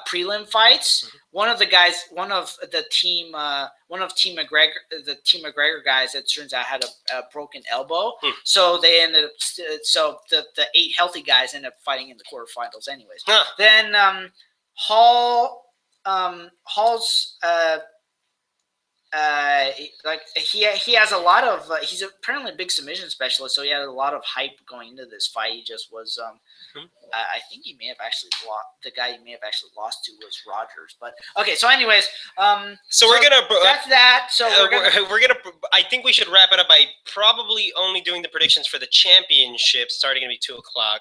prelim fights, mm-hmm. one of Team McGregor guys, it turns out had a broken elbow. Hmm. So they ended up the 8 healthy guys ended up fighting in the quarterfinals anyways. Huh. Then Hall's he has a lot of he's apparently a big submission specialist, so he had a lot of hype going into this fight. He just was I think he may have actually lost. The guy he may have actually lost to was Rogers. But okay, so anyways, so we're gonna that's that. So we're gonna I think we should wrap it up by probably only doing the predictions for the championship, starting gonna be 2:00.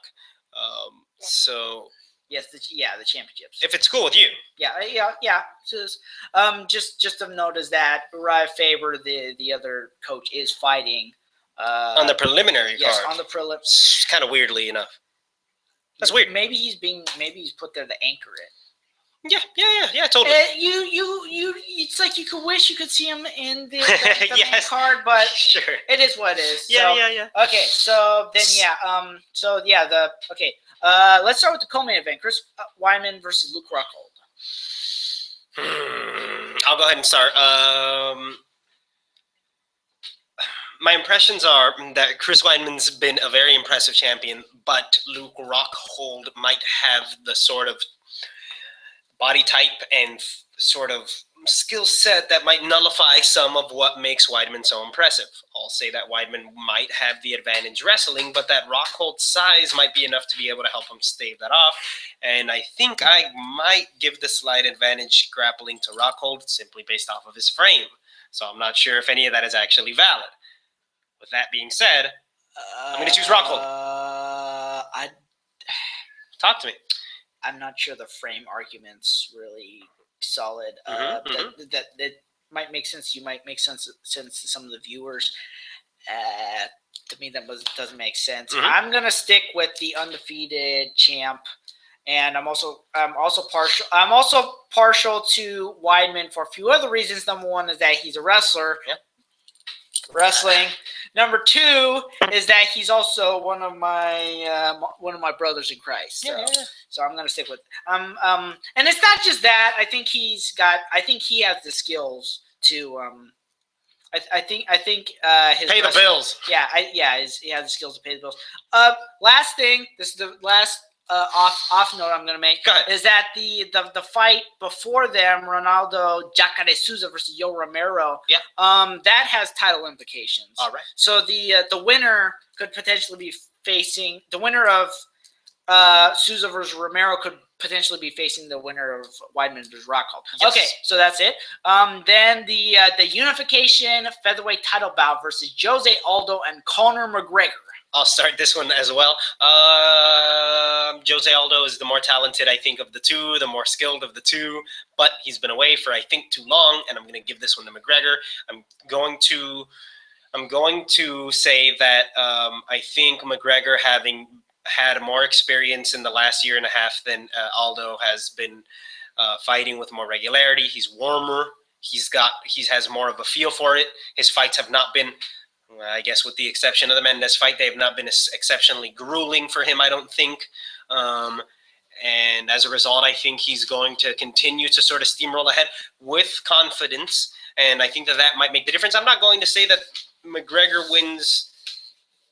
So. Yes, the championships. If it's cool with you. Yeah. Just of note is that Uriah Faber, the other coach, is fighting on the preliminary card. Yes, on the prelim. Kind of weirdly enough. That's weird. Maybe he's put there to anchor it. Yeah, totally. It's like you could wish you could see him in the yes. main card, but sure. It is what it is. Yeah. Okay, so then let's start with the co-main event: Chris Weidman versus Luke Rockhold. I'll go ahead and start. My impressions are that Chris Weidman's been a very impressive champion, but Luke Rockhold might have the sort of body type and sort of skill set that might nullify some of what makes Weidman so impressive. I'll say that Weidman might have the advantage wrestling, but that Rockhold's size might be enough to be able to help him stave that off. And I think I might give the slight advantage grappling to Rockhold simply based off of his frame. So I'm not sure if any of that is actually valid. With that being said, I'm going to choose Rockhold. Talk to me. I'm not sure the frame argument's really solid. That might make sense. You might make sense to some of the viewers. To me, that doesn't make sense. Mm-hmm. I'm gonna stick with the undefeated champ, and I'm also partial to Weidman for a few other reasons. Number one is that he's a wrestler. Yep. Wrestling. Number 2 is that he's also one of my brothers in Christ. So I'm gonna stick with and it's not just that. I think he has the skills to I think his pay the bills. Yeah, he has the skills to pay the bills. Last thing, this is the last off note I'm gonna make is that the fight before them, Ronaldo Jacare Souza versus Yo Romero. Yeah. That has title implications. All right. So the winner could potentially be facing the winner of Souza versus Romero could potentially be facing the winner of Weidman versus Rockhold. Yes. Okay, so that's it. Then the unification featherweight title bout versus Jose Aldo and Conor McGregor. I'll start this one as well. Jose Aldo is the more talented, I think, of the two, the more skilled of the two, but he's been away for, I think, too long, and I'm going to give this one to McGregor. I'm going to say that I think McGregor, having had more experience in the last year and a half than Aldo, has been fighting with more regularity. He's warmer. He has more of a feel for it. His fights have not been, I guess with the exception of the Mendes fight, they have not been exceptionally grueling for him, I don't think. And as a result, I think he's going to continue to sort of steamroll ahead with confidence. And I think that might make the difference. I'm not going to say that McGregor wins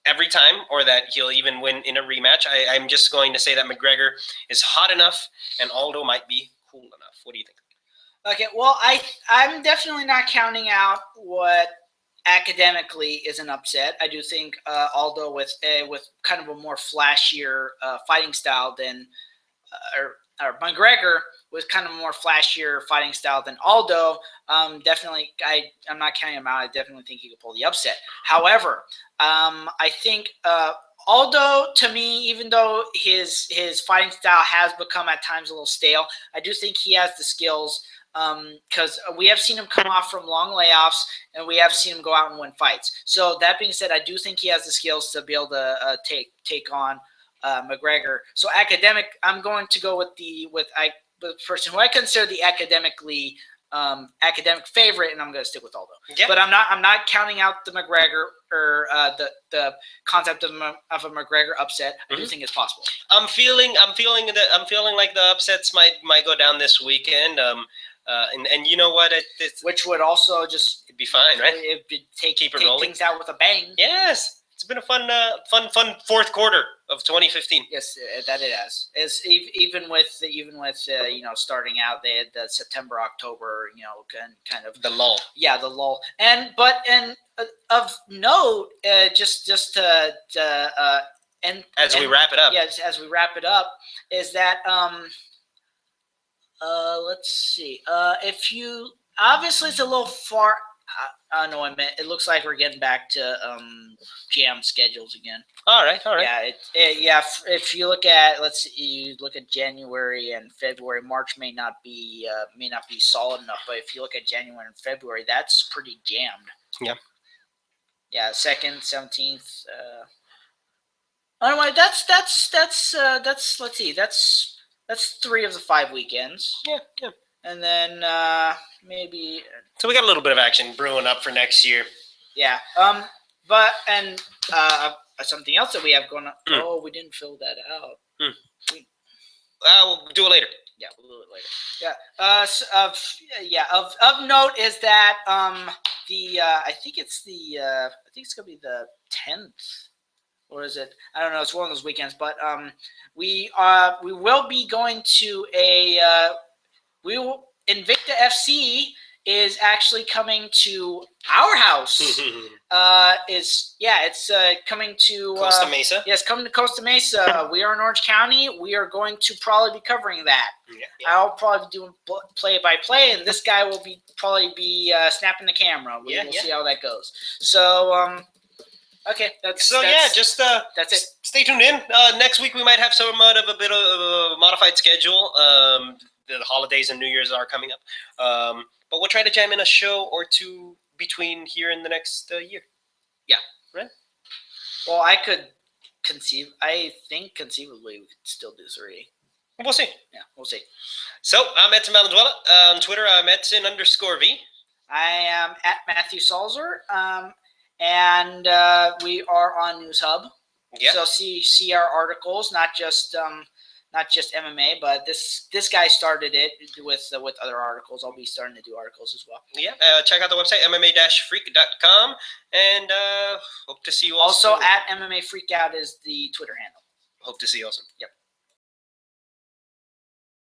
every time or that he'll even win in a rematch. I'm just going to say that McGregor is hot enough and Aldo might be cool enough. What do you think? Okay, well, I'm definitely not counting out what academically is an upset. I do think Aldo with kind of a more flashier fighting style than or McGregor with kind of a more flashier fighting style than Aldo. Definitely, I'm not counting him out. I definitely think he could pull the upset. However, I think Aldo, to me, even though his fighting style has become at times a little stale, I do think he has the skills. Because we have seen him come off from long layoffs, and we have seen him go out and win fights. So that being said, I do think he has the skills to be able to take on McGregor. So academic, I'm going to go with the person who I consider the academic favorite, and I'm going to stick with Aldo. Yep. But I'm not counting out the McGregor or the concept of a McGregor upset. I do think it's possible. I'm feeling like the upsets might go down this weekend. And you know what? Which would also just it'd be fine, right? It'd take things out with a bang. Yes, it's been a fun fourth quarter of 2015. Yes, that it has. It's even with starting out, they had the September, October, kind of the lull. Yeah, the lull. And of note, just to and we wrap it up. Yes, as we wrap it up, is that let's see. If you obviously it's a little far. No, I meant it looks like we're getting back to jam schedules again. All right. Yeah, If you look at you look at January and February, March may not be solid enough. But if you look at January and February, that's pretty jammed. Yeah. Yeah, 2nd, 17th. Anyway, that's let's see, that's 3 of the 5 weekends. Yeah. And then maybe. So we got a little bit of action brewing up for next year. Yeah. Something else that we have going on. Oh, we didn't fill that out. We'll do it later. Yeah, we'll do it later. Yeah. Of note is that I think it's gonna be the 10th. Or is it? I don't know. It's one of those weekends, but we will be going to Invicta FC is actually coming to our house. It's coming to Costa Mesa. Yes, coming to Costa Mesa. We are in Orange County. We are going to probably be covering that. Yeah. I'll probably be doing play-by-play, and this guy will probably be snapping the camera. We'll see how that goes. So. Okay, that's it. Stay tuned in. Next week we might have somewhat of a bit of a modified schedule. The holidays and New Year's are coming up, but we'll try to jam in a show or two between here and the next year. Yeah, right. Well, I think conceivably we could still do 3. We'll see. Yeah, we'll see. So I'm Edson Valenzuela. On Twitter, I'm Edson_V. I am at Matthew Salzer. And we are on News Hub. Yeah. So see our articles, not just MMA, but this guy started it with other articles. I'll be starting to do articles as well. Yeah. Check out the website MMA-Freak.com, and hope to see you all also soon. At MMA Freakout is the Twitter handle. Hope to see you all soon. Yep.